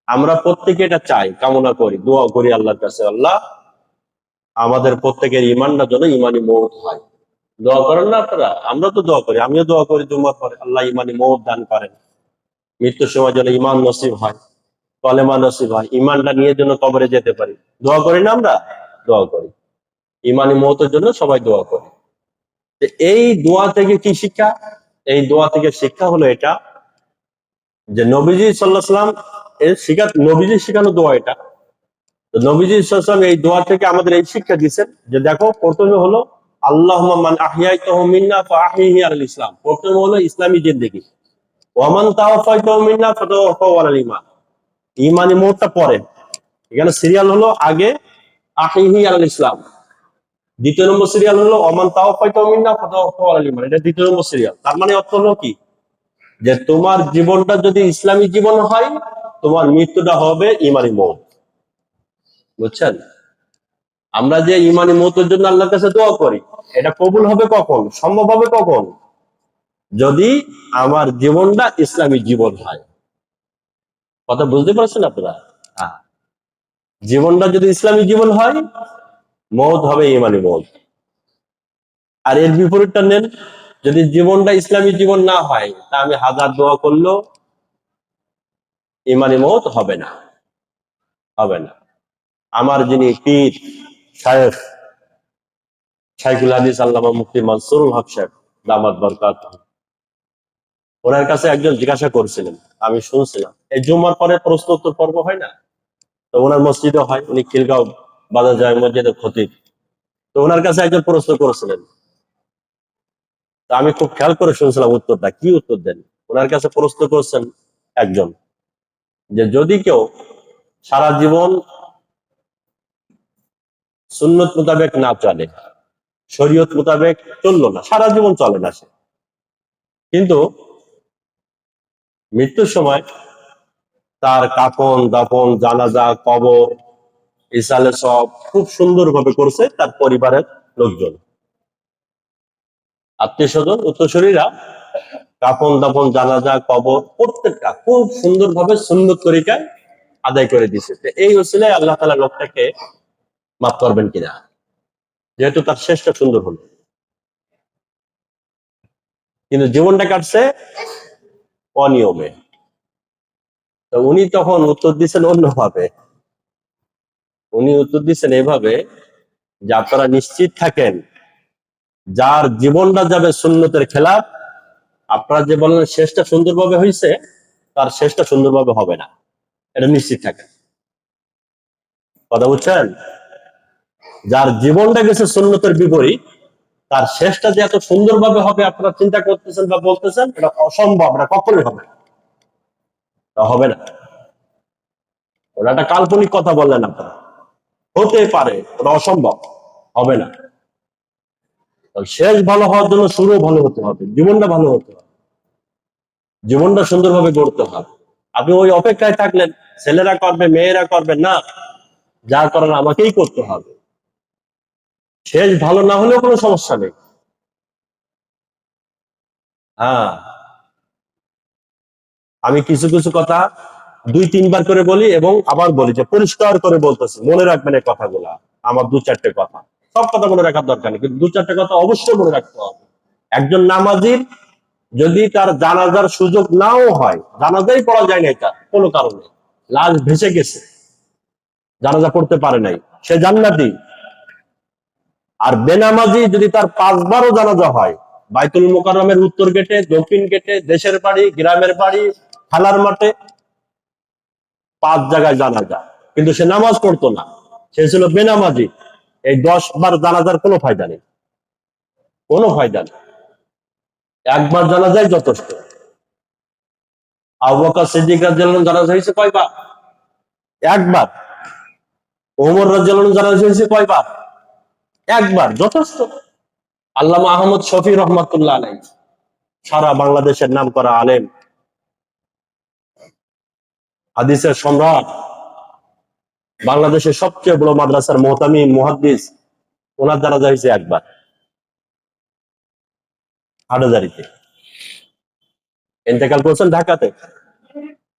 আমরা প্রত্যেকে এটা চাই, কামনা করি, দোয়া করি আল্লাহর কাছে, আল্লাহ আমাদের প্রত্যেকের ইমানটা যেন ইমানি মওত হয়। দোয়া করেন না আপনারা? আমরা তো দোয়া করি, আমিও দোয়া করি জুম্মার পরে, আল্লাহ ইমানি মওত দান করেন, মৃত্যুর সময় যেন ইমান নসিব হয়, কলেমা নসিব হয়, ইমানটা নিয়ে যেন কবরে যেতে পারি। দোয়া করি না আমরা? দোয়া করি, ইমানি মওতের জন্য সবাই দোয়া করি। এই দোয়া থেকে কি শিক্ষা? এই দোয়া থেকে শিক্ষা হলো এটা, যে নবীজি সাল্লাল্লাহু আলাইহি সাল্লাম এর নবীজি শিখানো দোয়া এটা। তো নবীজি সাল্লাল্লাহু আলাইহি সাল্লাম এই দোয়া থেকে আমাদের এই শিক্ষা দিচ্ছেন যে দেখো, প্রথমে হলো আল্লাহুম্মা মান আহইয়াইতাহু মিন্না ফাআহইহি আলাল ইসলাম, প্রথমে হলো ইসলামী জিন্দেগি। ওয়া মান তাওয়াফাইতাহু মিন্না ফাতাওয়াফাহু আলাল ঈমান, ঈমানি মোড়টা পরে। এখানে সিরিয়াল হলো আগে আহইহি আলাল ইসলাম, দ্বিতীয় নম্বর সিরিয়াল হলো ওমান তাওয়াফাইতাহু মিন্না ফাতাওয়াফাহু আলাল ঈমান, এটা দ্বিতীয় নম্বর সিরিয়াল। তার মানে অর্থ হলো কি, যে তোমার জীবনটা যদি ইসলামী জীবন হয়, তোমার মৃত্যুটা হবে ইমানি মওত। বুঝছেন? আমরা যে ইমানি মওতের জন্য আল্লাহর কাছে দোয়া করি, এটা কবুল হবে কখন, সম্ভব হবে কখন? যদি আমার জীবনটা ইসলামী জীবন হয়। কথা বুঝতে পারছেন আপনারা? হ্যাঁ, জীবনটা যদি ইসলামী জীবন হয়, মওত হবে ইমানি মওত। আর এর বিপরীতটা নেন, যদি জীবনটা ইসলামী জীবন না হয়, তা আমি হাজার দোয়া করলেও ইমানি মওত হবে না, হবে না। আমার যিনি পীর, শায়েখ, শাইখুল হাদিস আল্লামা মুফতি মানসুরুল হক সাহেব দামাত বরকাতুহু, ওনার কাছে একজন জিজ্ঞাসা করছিলেন, আমি শুনছিলাম, এই জুম্মার পরে প্রশ্ন উত্তর পর্ব হয় না, তো ওনার মসজিদে হয়, উনি খিলগাঁও বাজার যায় মসজিদের খতিব। তো ওনার কাছে একজন প্রশ্ন করেছিলেন, তা আমি খুব খেয়াল করে শুনছিলাম উত্তরটা, কি উত্তর দেন। ওনার কাছে প্রশ্ন করছেন একজন, যে যদি কেউ সারা জীবন সুন্নত মোতাবেক না চলে, শরীয়ত মোতাবেক চললো না, সারা জীবন চলে না সে, কিন্তু মৃত্যুর সময় তার কাফন দাফন জানাজা কবর ইসালে সব খুব সুন্দরভাবে করছে তার পরিবারের লোকজন, আত্মীয় স্বজন উত্তরসূরিরা, কাফন দাফন জানাজা কবর প্রত্যেকটা খুব সুন্দরভাবে সুন্নত তরিকায় আদায় করে দিছে। এই ওসিলায় আল্লাহ তাআলা লোকটাকে মাফ করবেন কিনা, যেহেতু তার শেষটা সুন্দর হলো। কিন্তু জীবনটা কাটছে অনিয়মে। তো উনি তখন উত্তর দিচ্ছেন অন্যভাবে। উনি উত্তর দিচ্ছেন এভাবে, যে আপনারা নিশ্চিত থাকেন, যার জীবনটা যাবে সুন্নতের খেলাফ, আপনারা যে বলেন শেষটা সুন্দরভাবে হয়েছে, তার শেষটা সুন্দরভাবে হবে না, এটা নিশ্চিত থাকেন। কথা বুঝছেন? যার জীবনটা গেছে সুন্নতের বিপরীত, তার শেষটা যে এত সুন্দরভাবে হবে আপনারা চিন্তা করতেছেন বা বলতেছেন, এটা অসম্ভব, এটা কখনোই হবে না, তা হবে না। ওটা একটা কাল্পনিক কথা বললেন আপনারা, হতে পারে, ওটা অসম্ভব, হবে না। শেষ ভালো হওয়ার জন্য শুরু ভালো হতে হবে, জীবনটা ভালো হতে হবে, জীবনটা সুন্দরভাবে গড়তে হবে। আপনি ওই অপেক্ষায় থাকলেন, ছেলেরা করবে মেয়েরা করবে না, যার কারণে আমাকেই করতে হবে। শেষ ভালো না হলেও কোনো সমস্যা নেই। হ্যাঁ, আমি কিছু কিছু কথা দুই তিনবার করে বলি এবং আবার বলি, যে পরিষ্কার করে বলতেছি, মনে রাখবেন এই কথাগুলা। আমার দু চারটে কথা, সব কথা মনে রাখার দরকার নেই, কিন্তু দু চারটে কথা অবশ্যই মনে রাখতে হবে। একজন নামাজির যদি তার জানাজার সুযোগ নাও হয়, জানাজাই পড়া যায় নাই তার কোনো কারণে, লাশ ভেসে গেছে, জানাজা পড়তে পারে নাই, সে জান্নাতি। আর বেনামাজি যদি তার 5বারও জানাজা হয়, বাইতুল মোকাররমের উত্তর গেটে, দক্ষিণ গেটে, দেশের বাড়ি, গ্রামের বাড়ি, খেলার মাঠে, 5 জায়গায় জানাজা, কিন্তু সে নামাজ পড়তো না, সে ছিল বেনামাজি, এই 10বার জানাজার কোনো ফায়দা নেই, কোনো ফায়দা নেই। একবার জানাজাই যথেষ্ট। আবু বকর সিদ্দিক রাদিয়াল্লাহু আনহু জানাজা হয়েছে কয়বার? একবার। ওমর রাদিয়াল্লাহু আনহু জানাজা হয়েছে কয়বার? একবার, যথেষ্ট। আল্লামা আহমদ শফি রহমাতুল্লাহ আলাইহি, সারা বাংলাদেশের নামকরা আলেম, হাদিসের সম্রাট, বাংলাদেশের সবচেয়ে বড় মাদ্রাসার মুহতামিম মুহাদ্দিস, ওনার জানাজা হয়েছে একবার, হাটহাজারীতে। ইন্তেকাল করছেন ঢাকাতে।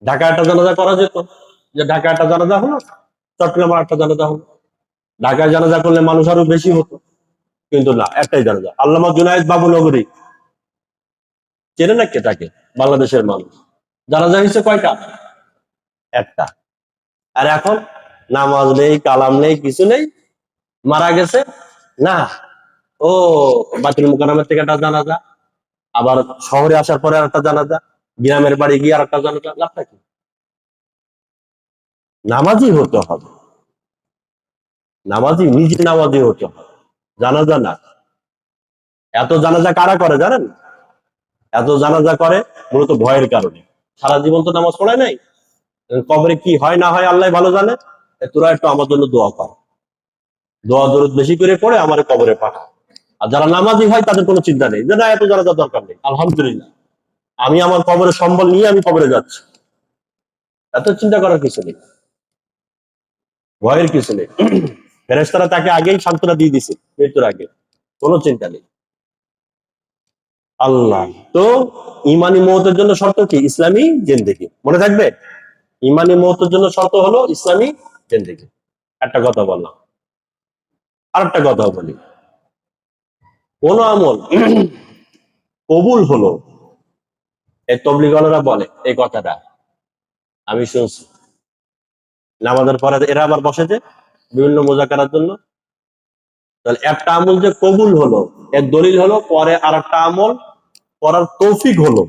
ঢাকা একটা জানাজা করা যেত, যে ঢাকা একটা জানাজা হলো, চট্টগ্রাম একটা জানাজা হলো, ঢাকায় জানাজা করলে মানুষ আরো বেশি হতো, কিন্তু না, একটাই জানাজা। আল্লামা জুনায়েদ বাবুনগরী, চেনে না কে তাকে? বাংলাদেশের মানুষ। জানাজা হয়েছে কয়টা? একটা। আর এখন নামাজ নেই, কালাম নেই, কিছু নেই, মারা গেছে না, ও বাতিল মুকাররমের থেকে একটা জানাজা, আবার শহরে আসার পরে আর একটা জানাজা, গ্রামের বাড়ি গিয়ে আর একটা জানাজা। লাভটা কি? নামাজি হতে হবে, নামাজি, নিজে নামাজি হতে হবে, জানাজা না। এত জানাজা কারা করে জানেন? এত জানাজা করে মূলত ভয়ের কারণে। সারা জীবন তো নামাজ পড়ায় নাই, কবরে কি হয় না হয় আল্লাহ ভালো জানে। তোরা একটু আমার জন্য দোয়া কর, দোয়া দরুদ বেশি করে পড়ে আমার কবরে পাঠা। আর যারা নামাজি হয় তাদের কোনো চিন্তা নেই যে না, এত জানাজার দরকার নেই, আলহামদুলিল্লাহ আমি আমার কবরের সম্বল নিয়ে আমি কবরে যাচ্ছি, এত চিন্তা করার কিছু নেই, ভয়ের কিছু নেই। ফেরেশতারা তাকে আগেই সান্ত্বনা দিয়ে দিছে মৃত্যুর আগে, কোনো চিন্তা নেই। আল্লাহ তো ইমানি মৌতের জন্য শর্ত কি? ইসলামী জিন্দেগি, মনে থাকবে। ইমানি মৌতের জন্য শর্ত হলো ইসলামী জিন্দেগি। একটা কথা বললাম, আর একটা কথা বলি, কোন আমল কবুল হলো, এই তবলিগরা বলে এই কথাটা, আমি শুনছি। নামাজের পরে এরা আবার বসে যে বিভিন্ন মোজাকারার জন্য। তাহলে একটা আমল যে কবুল হলো, এর দলিল হলো পরে আর একটা আমল করার তৌফিক হলো।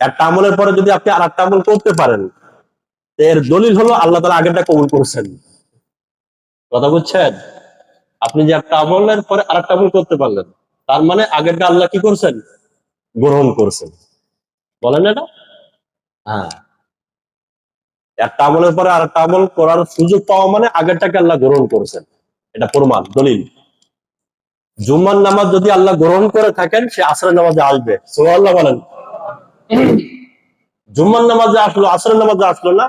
একটা আমলের পরে যদি আপনি আর একটা আমল করতে পারেন, এর দলিল হলো আল্লাহ তাআলা আগেরটা কবুল করছেন। কথা বুঝছেন? আপনি যে একটা আমলের পরে আর একটা আমল করতে পারলেন, তার মানে আগেরটা আল্লাহ কি করছেন? গ্রহণ করছেন। বলেন এটা? হ্যাঁ, একটা আমলের পরে আর একটা আমল করার সুযোগ পাওয়া মানে আগেরটাকে আল্লাহ গ্রহণ করেছেন, এটা প্রমাণ, দলিল। জুম্মার নামাজ যদি আল্লাহ গ্রহণ করে থাকেন, সে আসরের নামাজে আসবে, সুবহানাল্লাহ বলেন। জুম্মার নামাজে আসলো, আসরের নামাজে আসলো না,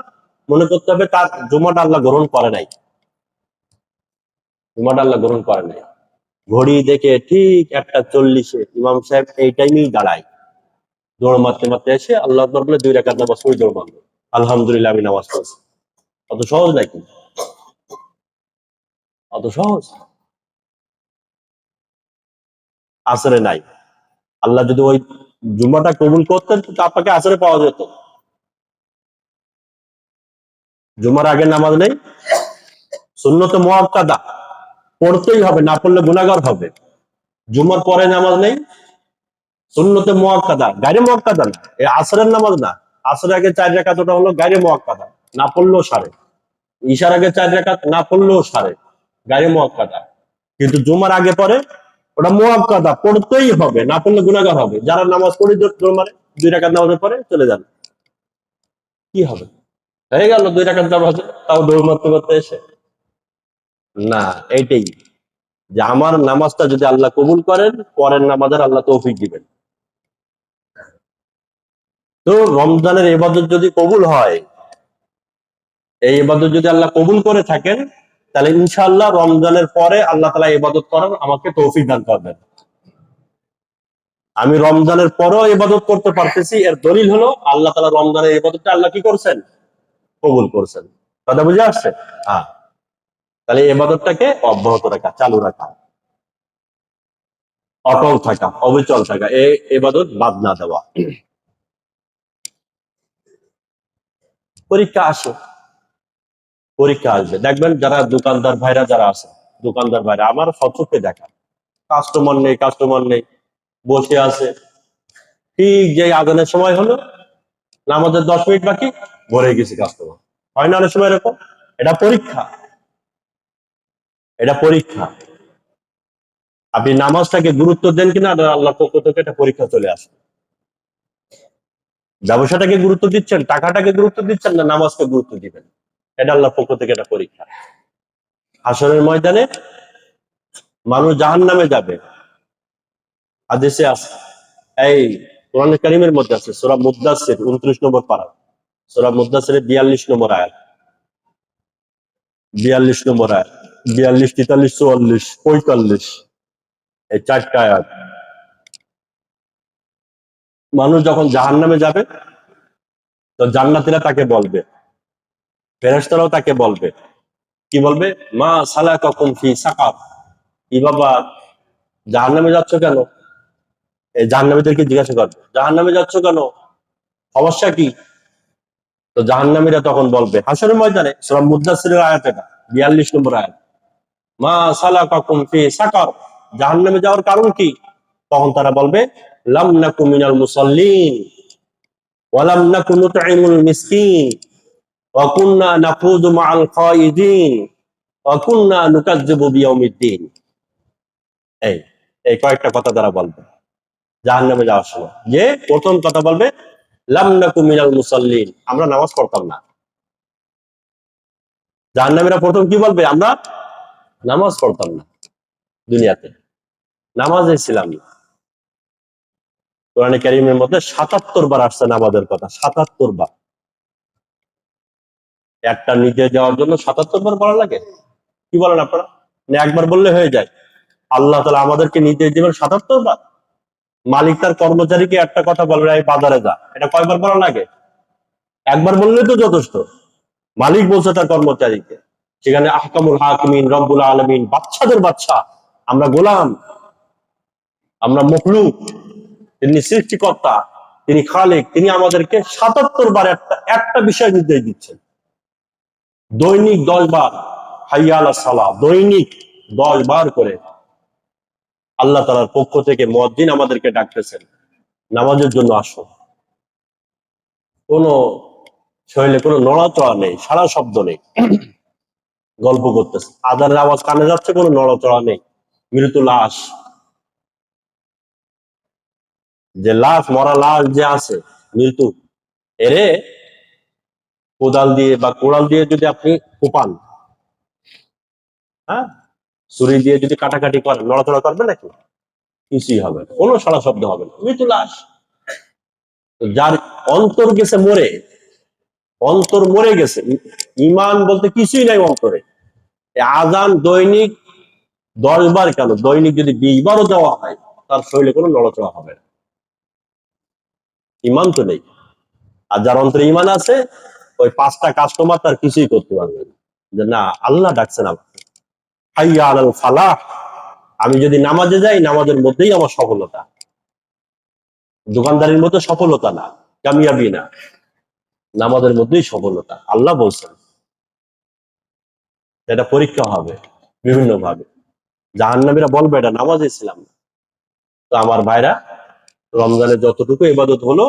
মনে করতে হবে তার জুম্মাটা আল্লাহ গ্রহণ করে নাই, জুম্মাটা আল্লাহ গ্রহণ করে নাই। ঘড়ি দেখে ঠিক 1:40 ইমাম সাহেব এই টাইমেই দাঁড়ায়, দৌড় মারতে মারতে এসে আল্লাহ আকবার বলে 2 রাকাত নামাজ পড়ে দৌড় মারলো, আলহামদুলিল্লাহ আমি নামাজ পড়ছি। অত সহজ নাকি? অত সহজ? আসরে নাই। আল্লাহ যদি ওই জুম্মাটা কবুল করতেন তো আপনাকে আসরে পাওয়া যেত। জুম্মার আগে নামাজ নেই, সুন্নতে মুআক্কাদা পড়তেই হবে, না পড়লে গুনাহগার হবে। জুম্মার পরে নামাজ নেই, সুন্নতে মুআক্কাদা, গায়রে মুআক্কাদা না, এই আসরের নামাজ না। আসরের আগে 4 রাকাত, ওটা হলো গায়রে মুআক্কাদা, না পড়লেও সারে। ঈশার আগে 4 রাকাত, না পড়লেও সারে, গায়রে মুআক্কাদা। কিন্তু জুমার আগে পরে ওটা মুআক্কাদা, পড়তেই হবে, না পড়লে গুনাহগার হবে। যারা নামাজ পড়ে জোর মারে 2 রাকাত নামাজের পরে চলে যান, কি হবে? হয়ে গেল 2 রাকাত নামাজ, তাও দৌড় মারতে মারতে এসে। না, এইটাই যে আমার নামাজটা যদি আল্লাহ কবুল করেন, পরের নামাজের আল্লাহ তৌফিক দিবেন। তো রমজানের ইবাদত যদি কবুল হয়, এই ইবাদত যদি আল্লাহ কবুল করে থাকেন, তাহলে ইনশাআল্লাহ রমজানের পরে আল্লাহ তাআলা ইবাদত করার আমাকে তৌফিক দান করবেন। আমি রমজানের পরেও ইবাদত করতে পারতেছি, এর দলিল হলো আল্লাহ তাআলা রমজানের ইবাদতটা আল্লাহ কি করছেন? কবুল করছেন। কথা বুঝে আসছে? হ্যাঁ। তাহলে ইবাদতটাকে অব্যাহত রাখা, চালু রাখা, অটল থাকা, অবিচল থাকা, এই ইবাদত বাদ না দেওয়া। পরীক্ষা আসে, পরীক্ষা আসবে, দেখবেন যারা দোকানদার ভাইরা যারা আছে, দোকানদার ভাইরা আমার সচক্ষে দেখা, কাস্টমার নেই, কাস্টমার নেই, বসে আছে, ঠিক যে আজানের সময় হলো, নামাজের 10 মিনিট বাকি, ভরে গেছে কাস্টমার। হয় না অনেক সময় এরকম? এটা পরীক্ষা, এটা পরীক্ষা। আপনি নামাজটাকে গুরুত্ব দেন কিনা, আল্লাহর পক্ষ থেকে একটা পরীক্ষা চলে আসে। ব্যবসাটাকে গুরুত্ব দিচ্ছেন, টাকাটাকে গুরুত্ব দিচ্ছেন, না নামাজকে গুরুত্ব দিবেন, এটা আল্লাহর পক্ষ থেকে একটা পরীক্ষা। হাসরের ময়দানে মানুষ জাহান্নামে যাবে, হাদিসে আছে, এই কোরআন কারীমের মধ্যে আছে, সূরা মুদ্দাসসির 29 নম্বর পারা, সূরা মুদ্দাসসিরের 42 নম্বর আয়াত, 42 নম্বর আয়াত, 42, 43, 44, 45, এই 4টা আয়াত। মানুষ যখন জাহান্নামে যাবে, তো জান্নাতীরা তাকে বলবে, ফেরেশতারাও তাকে বলবে, কি বলবে? মা সালাকাকুম ফি সাকার, কি বাবা জাহান্নামে যাচ্ছ কেন? এই জাহান্নামীদেরকে জিজ্ঞাসা করবে, জাহান্নামে যাচ্ছ কেন, সমস্যা কি? তো জাহান্নামীরা তখন বলবে হাসরের ময়দানে, সূরা মুদ্দাসসিরের আয়াত এটা, 42 নম্বর আয়াত, মা সালাকাকুম ফি সাকার, জাহান্নামে যাওয়ার কারণ কি? তখন তারা বলবে লাম নাকু মিনাল মুসাল্লিন ওয়া লাম নাকু নুতঈমুল মিসকিন ওয়া কুননা নাখুযু মাআল খায়িদিন ওয়া কুননা নুকাজ্জিবু বিয়াউমিদ্দিন। এই এই কয়েকটা কথা তারা বলবে জাহান্নামে যাওয়ার সময়। যে প্রথম কথা বলবে লাম নাকু মিনাল মুসাল্লিন, আমরা নামাজ পড়তাম না। জাহান্নামীরা প্রথম কি বলবে? আমরা নামাজ পড়তাম না, দুনিয়াতে নামাজে ছিলাম না। কোরআনে কারীমের মধ্যে ৭৭ বার আসছে নামাজের কথা, ৭৭ বার। একটা নিতে যাওয়ার জন্য ৭৭ বার বলা লাগে? কি বলেন আপনারা? না একবার বললে হয়ে যায়? আল্লাহ তাআলা আমাদেরকে নিতে যাবেন ৭৭ বার? মালিক তার কর্মচারীকে একটা কথা বলবে, এই বাজারে যা, এটা কয়বার বলা লাগে? একবার বললে তো যথেষ্ট। মালিক বলছে তার কর্মচারীকে, সেখানে আহকামুল হাকিমিন রব্বুল আলামিন, বাচ্চাদের বাচ্চা, আমরা গোলাম, আমরা মখলুক, তিনি সৃষ্টিকর্তা, তিনি খালিক, তিনি আমাদেরকে ৭৭ বার একটা একটা বিষয় নির্দেশ দিচ্ছেন। দৈনিক 10 বার হাইয়া আলাস সালাহ, দৈনিক 10 বার করে আল্লাহ তাআলার পক্ষ থেকে মুয়াজ্জিন আমাদেরকে ডাকতেছেন, নামাজের জন্য আসো। কোনো শরীরে কোনো নড়াচড়া নেই, সারা শব্দ নেই, গল্প করতেছে, আজানের আওয়াজ কানে যাচ্ছে, কোনো নড়াচড়া নেই, মৃত লাশ। যে লাশ, মরা লাশ যে আছে মৃত্যু, এরে কোদাল দিয়ে বা কোড়াল দিয়ে যদি আপনি কোপান, হ্যাঁ, ছুরি দিয়ে যদি কাটাকাটি করেন, নড়াচড়া করবে নাকি? কিছুই হবে না, কোনো সারা শব্দ হবে না, মৃত্যু লাশ। যার অন্তর গেছে মরে, অন্তর মরে গেছে, ইমান বলতে কিছুই নাই অন্তরে, আজান দৈনিক 10 বার কেন, দৈনিক যদি 20 বারও দেওয়া হয়, তার শরীরে কোনো নড়াচড়া হবে না, ইমান তো নেই। আর যার অন্তরে ইমান আছে, ওই 5টা কাস্টমার তার কিছুই করতে পারবে না, যে না আল্লাহ ডাকছেন আমাকে, হাইয়া আলাল ফালাহ, আমি যদি নামাজে যাই, নামাজের মধ্যেই আমার সফলতা, দোকানদারির মধ্যে সফলতা না, কামিয়াবি না, নামাজের মধ্যেই সফলতা। আল্লাহ বলছেন এটা পরীক্ষা হবে বিভিন্ন ভাবে। জাহান্নামীরা বলবে এটা নামাজে ছিলাম না। তো আমার ভাইরা, রমজানে যতটুকু ইবাদত হলো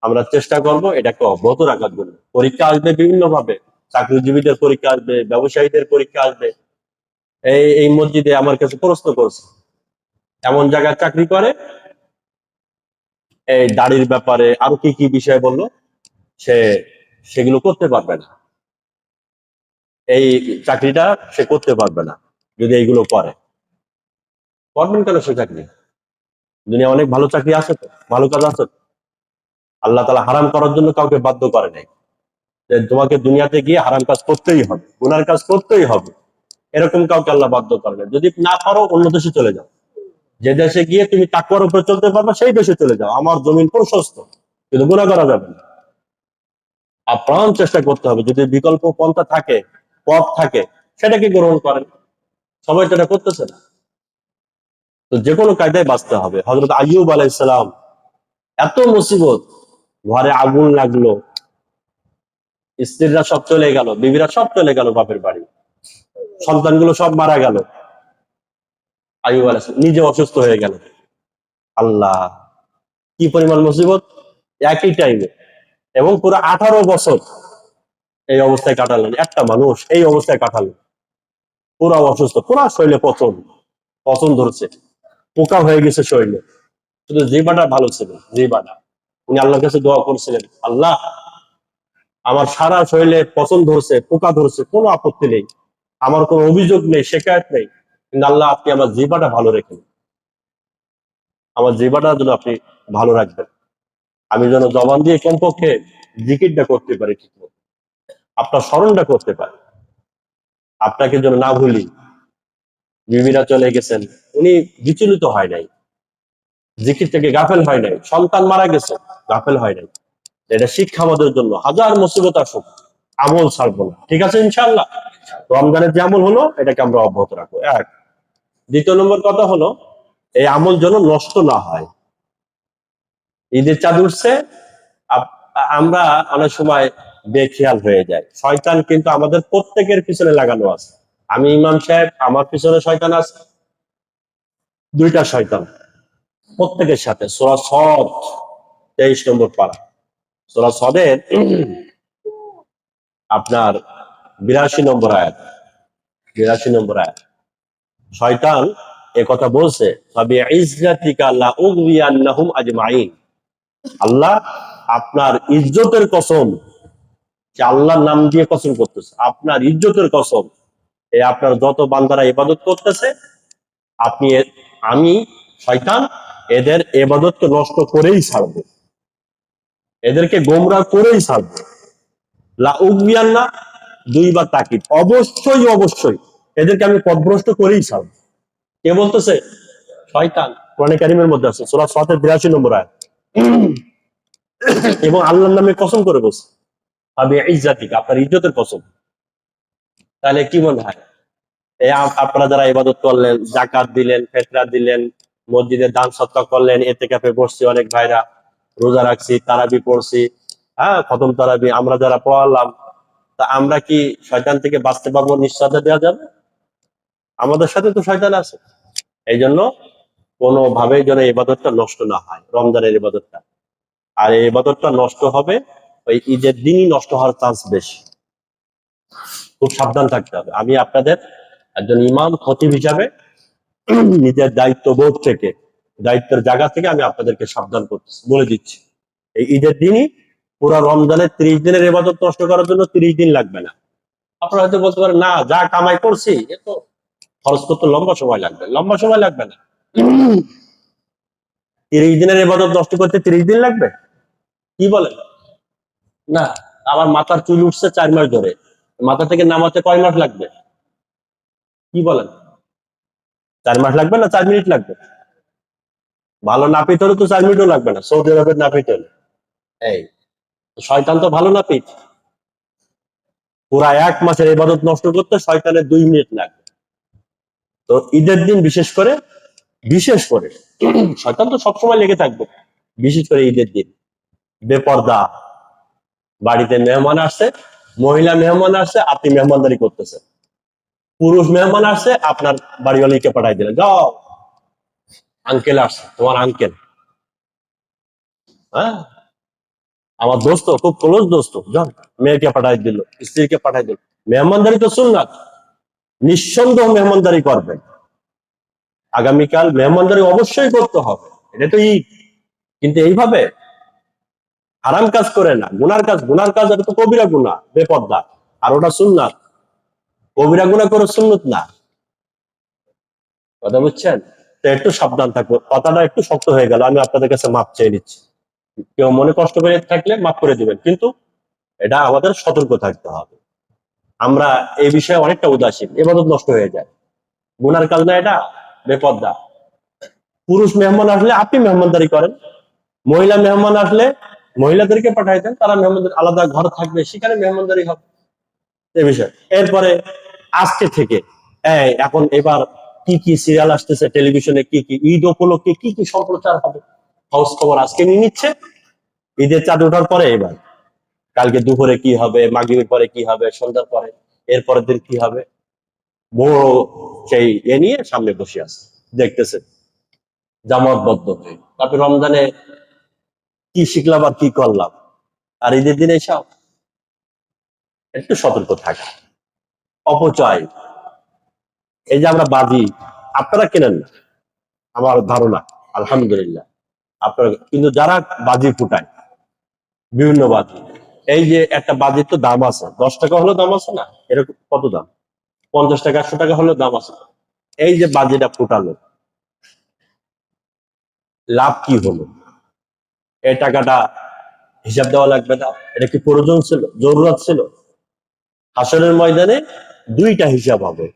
আমরা চেষ্টা করব এটাকে অব্যাহত রাখার জন্য। পরীক্ষা আসবে বিভিন্ন ভাবে, চাকরিজীবীদের পরীক্ষা আসবে, ব্যবসায়ীদের পরীক্ষা আসবে। এই মসজিদে আমার কাছে প্রশ্ন করছে, এমন জায়গায় চাকরি করে, এই দাড়ির ব্যাপারে আরো কি কি বিষয় বললো, সে সেগুলো করতে পারবে না, এই চাকরিটা সে করতে পারবে না যদি এইগুলো করে। করবেন কেন সে চাকরি? দুনিয়া অনেক ভালো চাকরি আছে, তো ভালো কাজ আছে। আল্লাহ তাআলা হারাম করার জন্য কাউকে বাধ্য করে নাই, যে তোমাকে দুনিয়াতে গিয়ে হারাম কাজ করতেই হবে, গুনার কাজ করতেই হবে, এরকম কাউকে আল্লাহ বাধ্য করে না। যদি না পারো অন্য দেশে চলে যাও, যে দেশে গিয়ে তুমি তাকওয়ার উপরে চলতে পারবে সেই দেশে চলে যাও, আমার জমিন প্রশস্ত, কিন্তু গুনাহ করা যাবে না। আপ্রাণ চেষ্টা করতে হবে, যদি বিকল্প পন্থা থাকে, পথ থাকে, সেটাকে গ্রহণ করেন। সবাই তো এটা করতেছে না। তো যে কোনো কায়দায় বাঁচতে হবে। হযরত আইয়ুব আলাইহিস সালাম, এত মুসিবত, ঘরে আগুন লাগলো, স্ত্রীরা সব চলে গেল, বিবিরা সব চলে গেল বাপের বাড়ি, সন্তানগুলো সব মারা গেল, আইয়ুব আলাইহিস সালাম নিজে অসুস্থ হয়ে গেল। আল্লাহ, কি পরিমাণ মুসিবত একই টাইমে, এবং পুরো 18 বছর এই অবস্থায় কাটালেন, একটা মানুষ এই অবস্থায় কাটালেন, পুরো অসুস্থ, পুরো শরীরে পচন, পচন ধরছে, পোকা হয়ে গেছে শরীরে, শুধু জিহ্বাটা ভালো ছিল, জিহ্বাটা। উনি আল্লাহর কাছে দোয়া করছিলেন, আল্লাহ আমার সারা শরীরে পচন ধরছে, পোকা ধরছে, কোনো আপত্তি নেই, আমার কোনো অভিযোগ নেই, শিকায়ত নেই, কিন্তু আল্লাহ আপনি আমার জিহ্বাটা ভালো রেখেন, আমার জিহ্বাটা যেন আপনি ভালো রাখবেন, আমি যেন জবান দিয়ে কমপক্ষে জিকিরটা করতে পারি, ঠিক মতো আপনার স্মরণটা করতে পারি, আপনাকে যেন না ভুলি। বিবিরা চলে গেছেন, উনি বিচলিত হয় নাই, জিকির থেকে গাফেল হয় নাই, সন্তান মারা গেছে, গাফেল হয় নাই। এটা শিক্ষা আমাদের জন্য, হাজার মুসিবত আসুক আমল ছাড়বো না, ঠিক আছে ইনশাআল্লাহ। রমজানের যে আমল হলো এটাকে আমরা অব্যাহত রাখবো, এক। দ্বিতীয় নম্বর কথা হলো, এই আমল যেন নষ্ট না হয়। ঈদের চাঁদ উঠছে, আমরা অনেক সময় বেখেয়াল হয়ে যায়। শয়তান কিন্তু আমাদের প্রত্যেকের পিছনে লাগানো আছে। আমি ইমাম সাহেব, আমার পিছনে শয়তান আছে, দুইটা শয়তান প্রত্যেকের সাথে। সূরা সদ 23 নম্বর পারা, সূরা সদের আপনার 82 নম্বর আয়াত, 82 নম্বর আয়াত। শয়তান এ কথা বলছে, ফাবিইজ্জাতিকা লাউগবিয়ান্নাহুম আজমাইন। আল্লাহ আপনার ইজ্জতের কসম, যে আল্লাহর নাম দিয়ে কসম করতেছে, আপনার ইজ্জতের কসম, এই আপনার যত বান্দারা ইবাদত করতেছে, আপনি আমি শয়তান এদের ইবাদতকে নষ্ট করেই ছাড়বো, এদেরকে গোমরাহ করেই ছাড়বো। লাউগবিয়ান্না দুইবার তাকিদ, অবশ্যই অবশ্যই এদেরকে আমি পথভ্রষ্ট করেই ছাড়বো। কে বলতেছে? শয়তান। কোরআনে কারীমের মধ্যে আছে, সূরা সদের 82 নম্বর আয়াত। এবং আল্লাহর নামে কসম করে বলছে, ফাবিইজ্জাতিকা, আপনার ইজ্জতের কসম। তাহলে কি মনে হয়, এই আপনারা যারা ইবাদত করলেন, যাকাত দিলেন, ফিতরা দিলেন, মসজিদে দান সদকা করলেন, ইতিকাফে বসছি অনেক ভাইরা, রোজা রাখছি, তারাবি পড়ছি, হ্যাঁ খতম তারাবি আমরা যারা পড়ালাম, তা আমরা কি শয়তান থেকে বাঁচতে পারবো? নিশ্চয়তা দেওয়া যাবে? আমাদের সাথে তো শয়তান আছে। এই জন্য কোনোভাবেই যেন ইবাদতটা নষ্ট না হয়, রমজানের ইবাদতটা। আর এই ইবাদতটা নষ্ট হবে ওই ঈদের দিনই নষ্ট হওয়ার চান্স বেশি। খুব সাবধান থাকতে হবে। আমি আপনাদের একজন ইমাম খতিব হিসাবে নিজের দায়িত্ববোধ থেকে, দায়িত্বের জায়গা থেকে আমি আপনাদেরকে সাবধান করতেছি, বলে দিচ্ছি, এই ঈদের দিনই পুরো রমজানের 30 দিনের ইবাদত নষ্ট করার জন্য 30 দিন লাগবে না। আপনারা হয়তো বলতে পারেন, না যা কামাই করছি এ তো খরচ করতে লম্বা সময় লাগবে। লম্বা সময় লাগবে না। 30 দিনের ইবাদত নষ্ট করতে 30 দিন লাগবে? কি বলেন? না। আমার মাথার চুল উঠছে 4 মাস ধরে, মাথা থেকে নামাতে কয় মাস লাগবে? কি বলেন? 4 মাস লাগবে না 4 মিনিট লাগবে? ভালো নাপিত হলে তো 4 মিনিটও লাগবে না, সৌদি আরবের নাপিত হলে। এই শয়তান তো ভালো নাপিত, পুরা 1 মাসের ইবাদত নষ্ট করতে শয়তানের 2 মিনিট লাগবে। তো ঈদের দিন বিশেষ করে, বিশেষ করে শয়তান তো সবসময় লেগে থাকবে, বিশেষ করে ঈদের দিন বেপর্দা, বাড়িতে মেহমান আসছে, মহিলা মেহমান আসছে, আপনি মেহমানদারি করতেছেন, পুরুষ মেহমান আসছে, আপনার বাড়িওয়ালিকে পাঠাই দিলেন, যাও আঙ্কেল আসছে, তোমার আঙ্কেল, হ্যাঁ আমার দোস্ত, খুব ক্লোজ দোস্ত, যান, মেয়েকে পাঠাই দিল, স্ত্রীকে পাঠাই দিল। মেহমানদারি তো সুন্নাত, নিঃসন্দেহ মেহমানদারি করবেন। আগামীকাল মেহমানদারি অবশ্যই করতে হবে, এটা তো ঈদ। কিন্তু এইভাবে হারাম কাজ করে না, গুনার কাজ, গুনার কাজ এটা তো কবিরা গুনাহ, বেপর্দা, আর ওটা সুন্নাত। কবিরা গুনাহ করে সুন্নত না, কথা বুঝছেন? তো একটু সাবধান থাকবো। কথাটা একটু শক্ত হয়ে গেল, আমি আপনাদের কাছে মাপ চেয়ে নিচ্ছি, কেউ মনে কষ্ট করে থাকলে মাফ করে দিবেন, কিন্তু এটা আমাদের সতর্ক থাকতে হবে। আমরা এই বিষয়ে অনেকটা উদাসীন, ইবাদত নষ্ট হয়ে যায়। গুনার কাজ না এটা, বেপর্দা। পুরুষ মেহমান আসলে আপনি মেহমানদারি করেন, মহিলা মেহমান আসলে মহিলাদেরকে পাঠাই দেন, তারা মেহমানদারি, আলাদা ঘর থাকবে, সেখানে মেহমানদারি হবে, এই বিষয়। এরপরে আজকে থেকে এখন এবার কি কি সিরিয়াল আসতেছে টেলিভিশনে, কি কি ঈদ উপলক্ষে কি কি সম্প্রচার হবে, হাউস খবর আজকে নিয়ে নিচ্ছে। ঈদের চাঁদ ওঠার পরে এবার কালকে দুপুরে কি হবে, মাগরিবের পরে কি হবে, সন্ধ্যার পরে, এরপরের দিন কি হবে, বড় সেই এ নিয়ে সামনে বসে আছে, দেখতেছে জামাতবদ্ধ হয়ে। তারপরে রমজানে কি শিখলাম আর কি করলাম, আর ঈদের দিনে সব একটু সতর্ক থাকা। অপচয়, এই যে আমরা বাজি, আপনারা কেনেন না আমার ধারণা, আলহামদুলিল্লাহ আপনারা, কিন্তু যারা বাজি ফুটায় বিভিন্ন বাজি, এই যে একটা বাজির তো দাম আছে, 10 টাকা হলেও দাম আছে না, এরকম কত দাম, 50 টাকা 100 টাকা হলেও দাম আছে। এই যে বাজিটা ফুটালো, লাভ কি হলো? এই টাকাটা হিসাব দেওয়া লাগবে না? এটা কি প্রয়োজন ছিল, জরুরত ছিল? হাসরের ময়দানে দুইটা হিসাব হবে,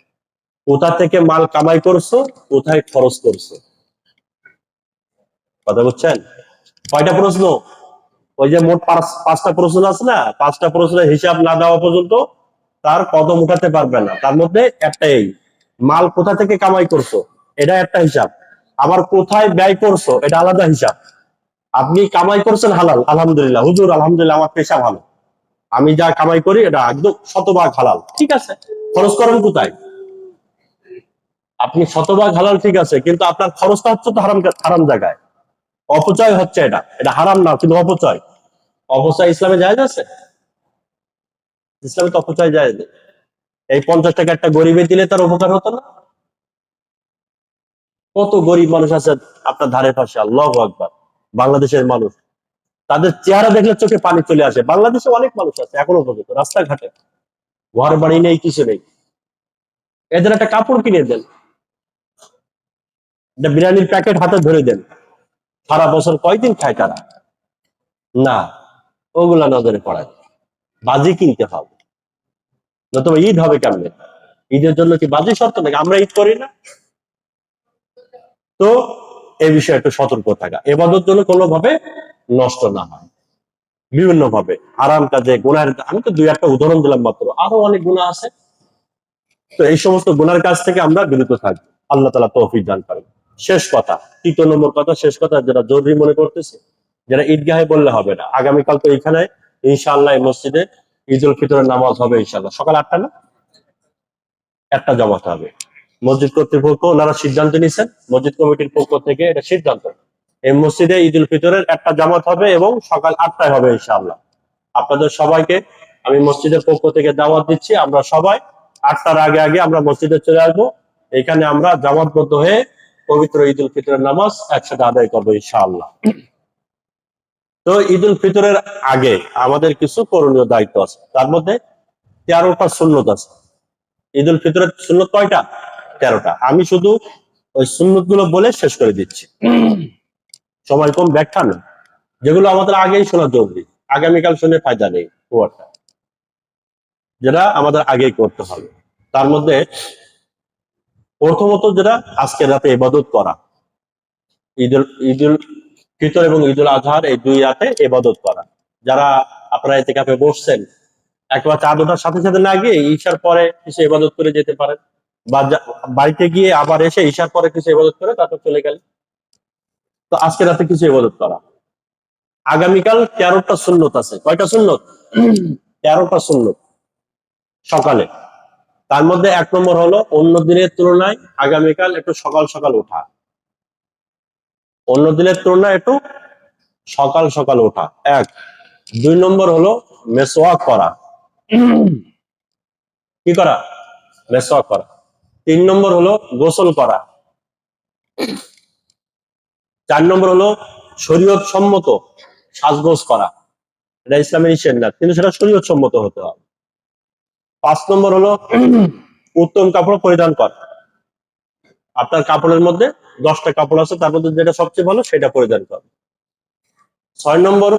কোথা থেকে মাল কামাই করছো, কোথায় খরচ করছো। কথা বুঝছেন? কয়টা প্রশ্ন? ওই যে মোট 5টা প্রশ্ন আছে না, 5টা প্রশ্নের হিসাব না দেওয়া পর্যন্ত তার কদম উঠাতে পারবে না। তার মধ্যে একটা এই মাল কোথা থেকে কামাই করছো এটা একটা হিসাব, আবার কোথায় ব্যয় করছো এটা আলাদা হিসাব। আপনি কামাই করছেন হালাল, আলহামদুলিল্লাহ, হুজুর আলহামদুলিল্লাহ আমার পেশা ভালো, আমি যা কামাই করি এটা একদম শতভাগ হালাল, ঠিক আছে। খরচ করেন কোথায়? আপনি শতভাগ হালাল, ঠিক আছে, কিন্তু আপনার খরচটা হচ্ছে তো হারাম হারাম জায়গায়, অপচয় হচ্ছে। এটা এটা হারাম না, কিন্তু অপচয়। অপচয় ইসলামে জায়েজ আছে? ইসলামে তো অপচয় জায়েজ নেই। এই 50 টাকা একটা গরিবে দিলে তার উপকার হতো না? কত গরিব মানুষ আছে আপনার ধারে পাশে, আল্লাহু আকবার, বাংলাদেশের মানুষ, তাদের চেহারা দেখলে চোখে পানি চলে আসে। বাংলাদেশে অনেক মানুষ আছে এখনো পর্যন্ত রাস্তাঘাটে, ঘর বাড়ি নেই, কিছু নেই, এদের একটা কাপড় কিনে দেন, একটা বিরিয়ানির প্যাকেট হাতে ধরে দেন, সারা বছর কয়দিন খায় তারা? না, ওগুলা নজরে পড়ায়, বাজি কিনতে হবে, নতুবা ঈদ হবে কেমনে? ঈদের জন্য কি বাজি শর্ত নাকি? আমরা ঈদ করি না? তো এই বিষয়ে একটু সতর্ক থাকা, এবাদত জন্য কোনোভাবে নষ্ট না হয় বিভিন্ন ভাবে, আরাম কাজে, গুনাহের, আমি তো দুই একটা উদাহরণ দিলাম মাত্র, আরো অনেক গুনাহ আছে। তো এই সমস্ত গুনার কাজ থেকে আমরা বিরত থাকবো, আল্লাহ তাআলা তৌফিক দান করেন। শেষ কথা, 3 নম্বর কথা, শেষ কথা, যেটা জরুরি মনে করতেছি, যেটা ঈদগাহে বললে হবে না, আগামীকাল তো এখানে ইনশাআল্লাহ এই মসজিদে ঈদ উল ফিতরের নামাজ হবে ইনশাআল্লাহ, সকাল 8টা না, একটা জমাতে হবে। মসজিদ কর্তৃপক্ষ ওনারা সিদ্ধান্ত নিয়েছেন, মসজিদ কমিটির পক্ষ থেকে এটা সিদ্ধান্ত, এই মসজিদে ঈদ উল ফিতরের একটা জামাত হবে এবং সকাল 8টায় হবে ইনশাআল্লাহ। আপনাদের সবাইকে আমি মসজিদের পক্ষ থেকে দাওয়াত দিচ্ছি, আমরা সবাই 8টার আগে আগে আমরা মসজিদে চলে আসবো, এখানে আমরা জামাতবদ্ধ হয়ে পবিত্র ঈদ উল ফিতরের নামাজ একসাথে আদায় করবো ইনশাআল্লাহ। তো ঈদ উল ফিতরের আগে আমাদের কিছু করণীয় দায়িত্ব আছে, তার মধ্যে 13টা সুন্নত আছে। ঈদ উল ফিতরের সুন্নত কয়টা? 13টা। আমি শুধু ওই সুন্নত গুলো বলে শেষ করে দিচ্ছি, সময় কম, ব্যাখ্যা না, যেগুলো আমাদের আগেই শোনা জরুরি, আগামীকাল শুনে ফায়দা নেই খুব একটা, যেটা আমাদের আগেই করতে হবে। তার মধ্যে প্রথমত যেটা, আজকে রাতে ইবাদত করা, ঈদুল ফিতর এবং ঈদুল আজহার এই 2 রাতে ইবাদত করা। যারা আপনারা ইতিকাফে বসছেন, একবার চাঁদ ওঠার সাথে সাথে না গিয়ে ঈশার পরে কিছু ইবাদত করে যেতে পারেন, বা বাড়িতে গিয়ে আবার এসে ঈশার পরে কিছু ইবাদত করে তারপর চলে গেলেন। তো আজকে রাতে কিছু ইবাদত করা। আগামীকাল 13টা সুন্নত আছে। কয়টা সুন্নত? 13টা সুন্নত সকালে। তার মধ্যে 1 নম্বর হলো অন্য দিনের তুলনায় আগামীকাল একটু সকাল সকাল ওঠা, অন্য দিনের তুলনায় একটু সকাল সকাল ওঠা, 1। 2 নম্বর হলো মেসওয়াক করা, কি করা? মেসওয়াক করা। 3 নম্বর হলো গোসল করা। 4 নম্বর হলো শরীয়ত সম্মত সাজগোজ করা, এটা ইসলামের নিষেধ না, কিন্তু সেটা শরীয়ত সম্মত হতে হবে। 5 নম্বর হলো উত্তম কাপড় পরিধান করা, আপনার কাপড়ের মধ্যে 10টা কাপড় আছে, তার মধ্যে যেটা সবচেয়ে ভালো সেটা পরিধান করা। 6 নম্বর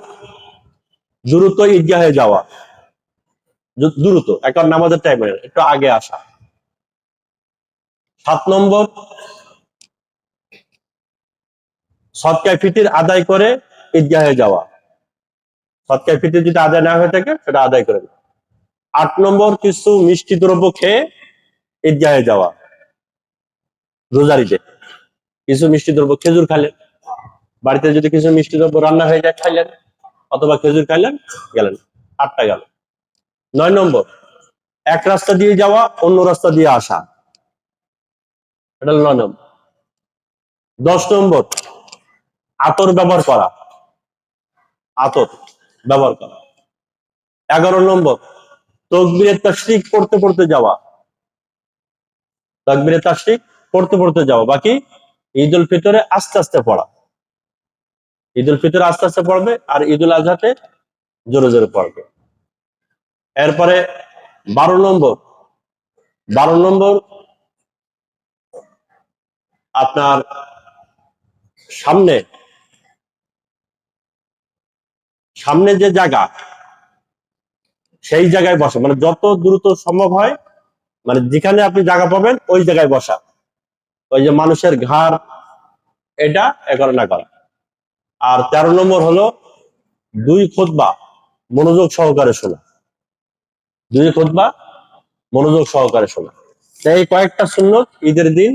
দ্রুত ঈদগাহে যাওয়া, দ্রুত এখন নামাজের টাইমে একটু আগে আসা। 7 নম্বর সদকায়ে ফিতির আদায় করে ঈদগাহে যাওয়া, সদকায়ে ফিতির যদি আদায় না হয়ে থাকে সেটা আদায় করে। 8 নম্বর কিছু মিষ্টি দ্রব্য খেয়ে ঈদগাহে যাওয়া, রোজারিতে কিছু মিষ্টি দ্রব্য, খেজুর খাইলেন, বাড়িতে যদি কিছু মিষ্টি দ্রব্য রান্না হয়ে যায় খাইলেন, অথবা খেজুর খাইলেন, গেলেন, 8টা গেল। 9 নম্বর এক রাস্তা দিয়ে যাওয়া, অন্য রাস্তা দিয়ে আসা, এটা 9 নম্বর। 10 নম্বর আতর ব্যবহার করা, আতর ব্যবহার করা। 11 নম্বর তকবীরে তাশরিক পড়তে পড়তে যাওয়া, তাকবীরে তাশরিক পড়তে পড়তে যাওয়া। বাকি ঈদ উল ফিতরে আস্তে আস্তে পড়া, ঈদ উল ফিতরে আস্তে আস্তে পড়বে, আর ঈদ উল আজহাতে জোরে জোরে পড়বে। এরপরে 12 নম্বর, 12 নম্বর আপনার সামনে, সামনে যে জায়গা সেই জায়গায় বসা, মানে যত দ্রুত সম্ভব হয়, মানে যেখানে আপনি জায়গা পাবেন ওই জায়গায় বসা, ওই যে মানুষের ঘাড়, এটা এগারো না করা। আর 13 নম্বর হলো 2 খুতবা মনোযোগ সহকারে শোনা, 2 খুতবা মনোযোগ সহকারে শোনা। তো এই কয়েকটা সুন্নত ঈদের দিন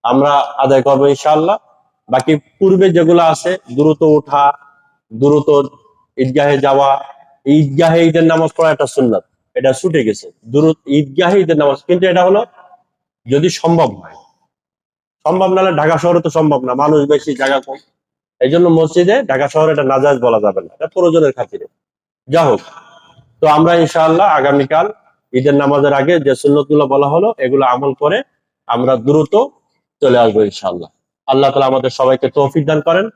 আমরা আদায় করবো ইনশাআল্লাহ। বাকি পূর্বে যেগুলো আছে, দ্রুত ওঠা, দ্রুত ঈদগাহে যাওয়া, ঈদগাহে ঈদের নামাজ পড়া একটা সুন্নাত, এটা ছুটে গেছে। দ্রুত ঈদগাহে ঈদের নামাজ, কিন্তু এটা হলো যদি সম্ভব হয়, সম্ভব না হলে ঢাকা শহরে তো সম্ভব না, মানুষ বেশি, জায়গা কম। এই জন্য মসজিদে ঢাকা শহরে এটা নাজায়েজ বলা যাবে না, এটা প্রয়োজনের খাতিরে। যা হোক, তো আমরা ইনশাআল্লাহ আগামীকাল ঈদের নামাজের আগে যে সুন্নত গুলো বলা হলো এগুলো আমল করে আমরা দ্রুত চলে আসবো ইনশাআল্লাহ। আল্লাহ তাআলা আমাদের সবাইকে তৌফিক দান করেন।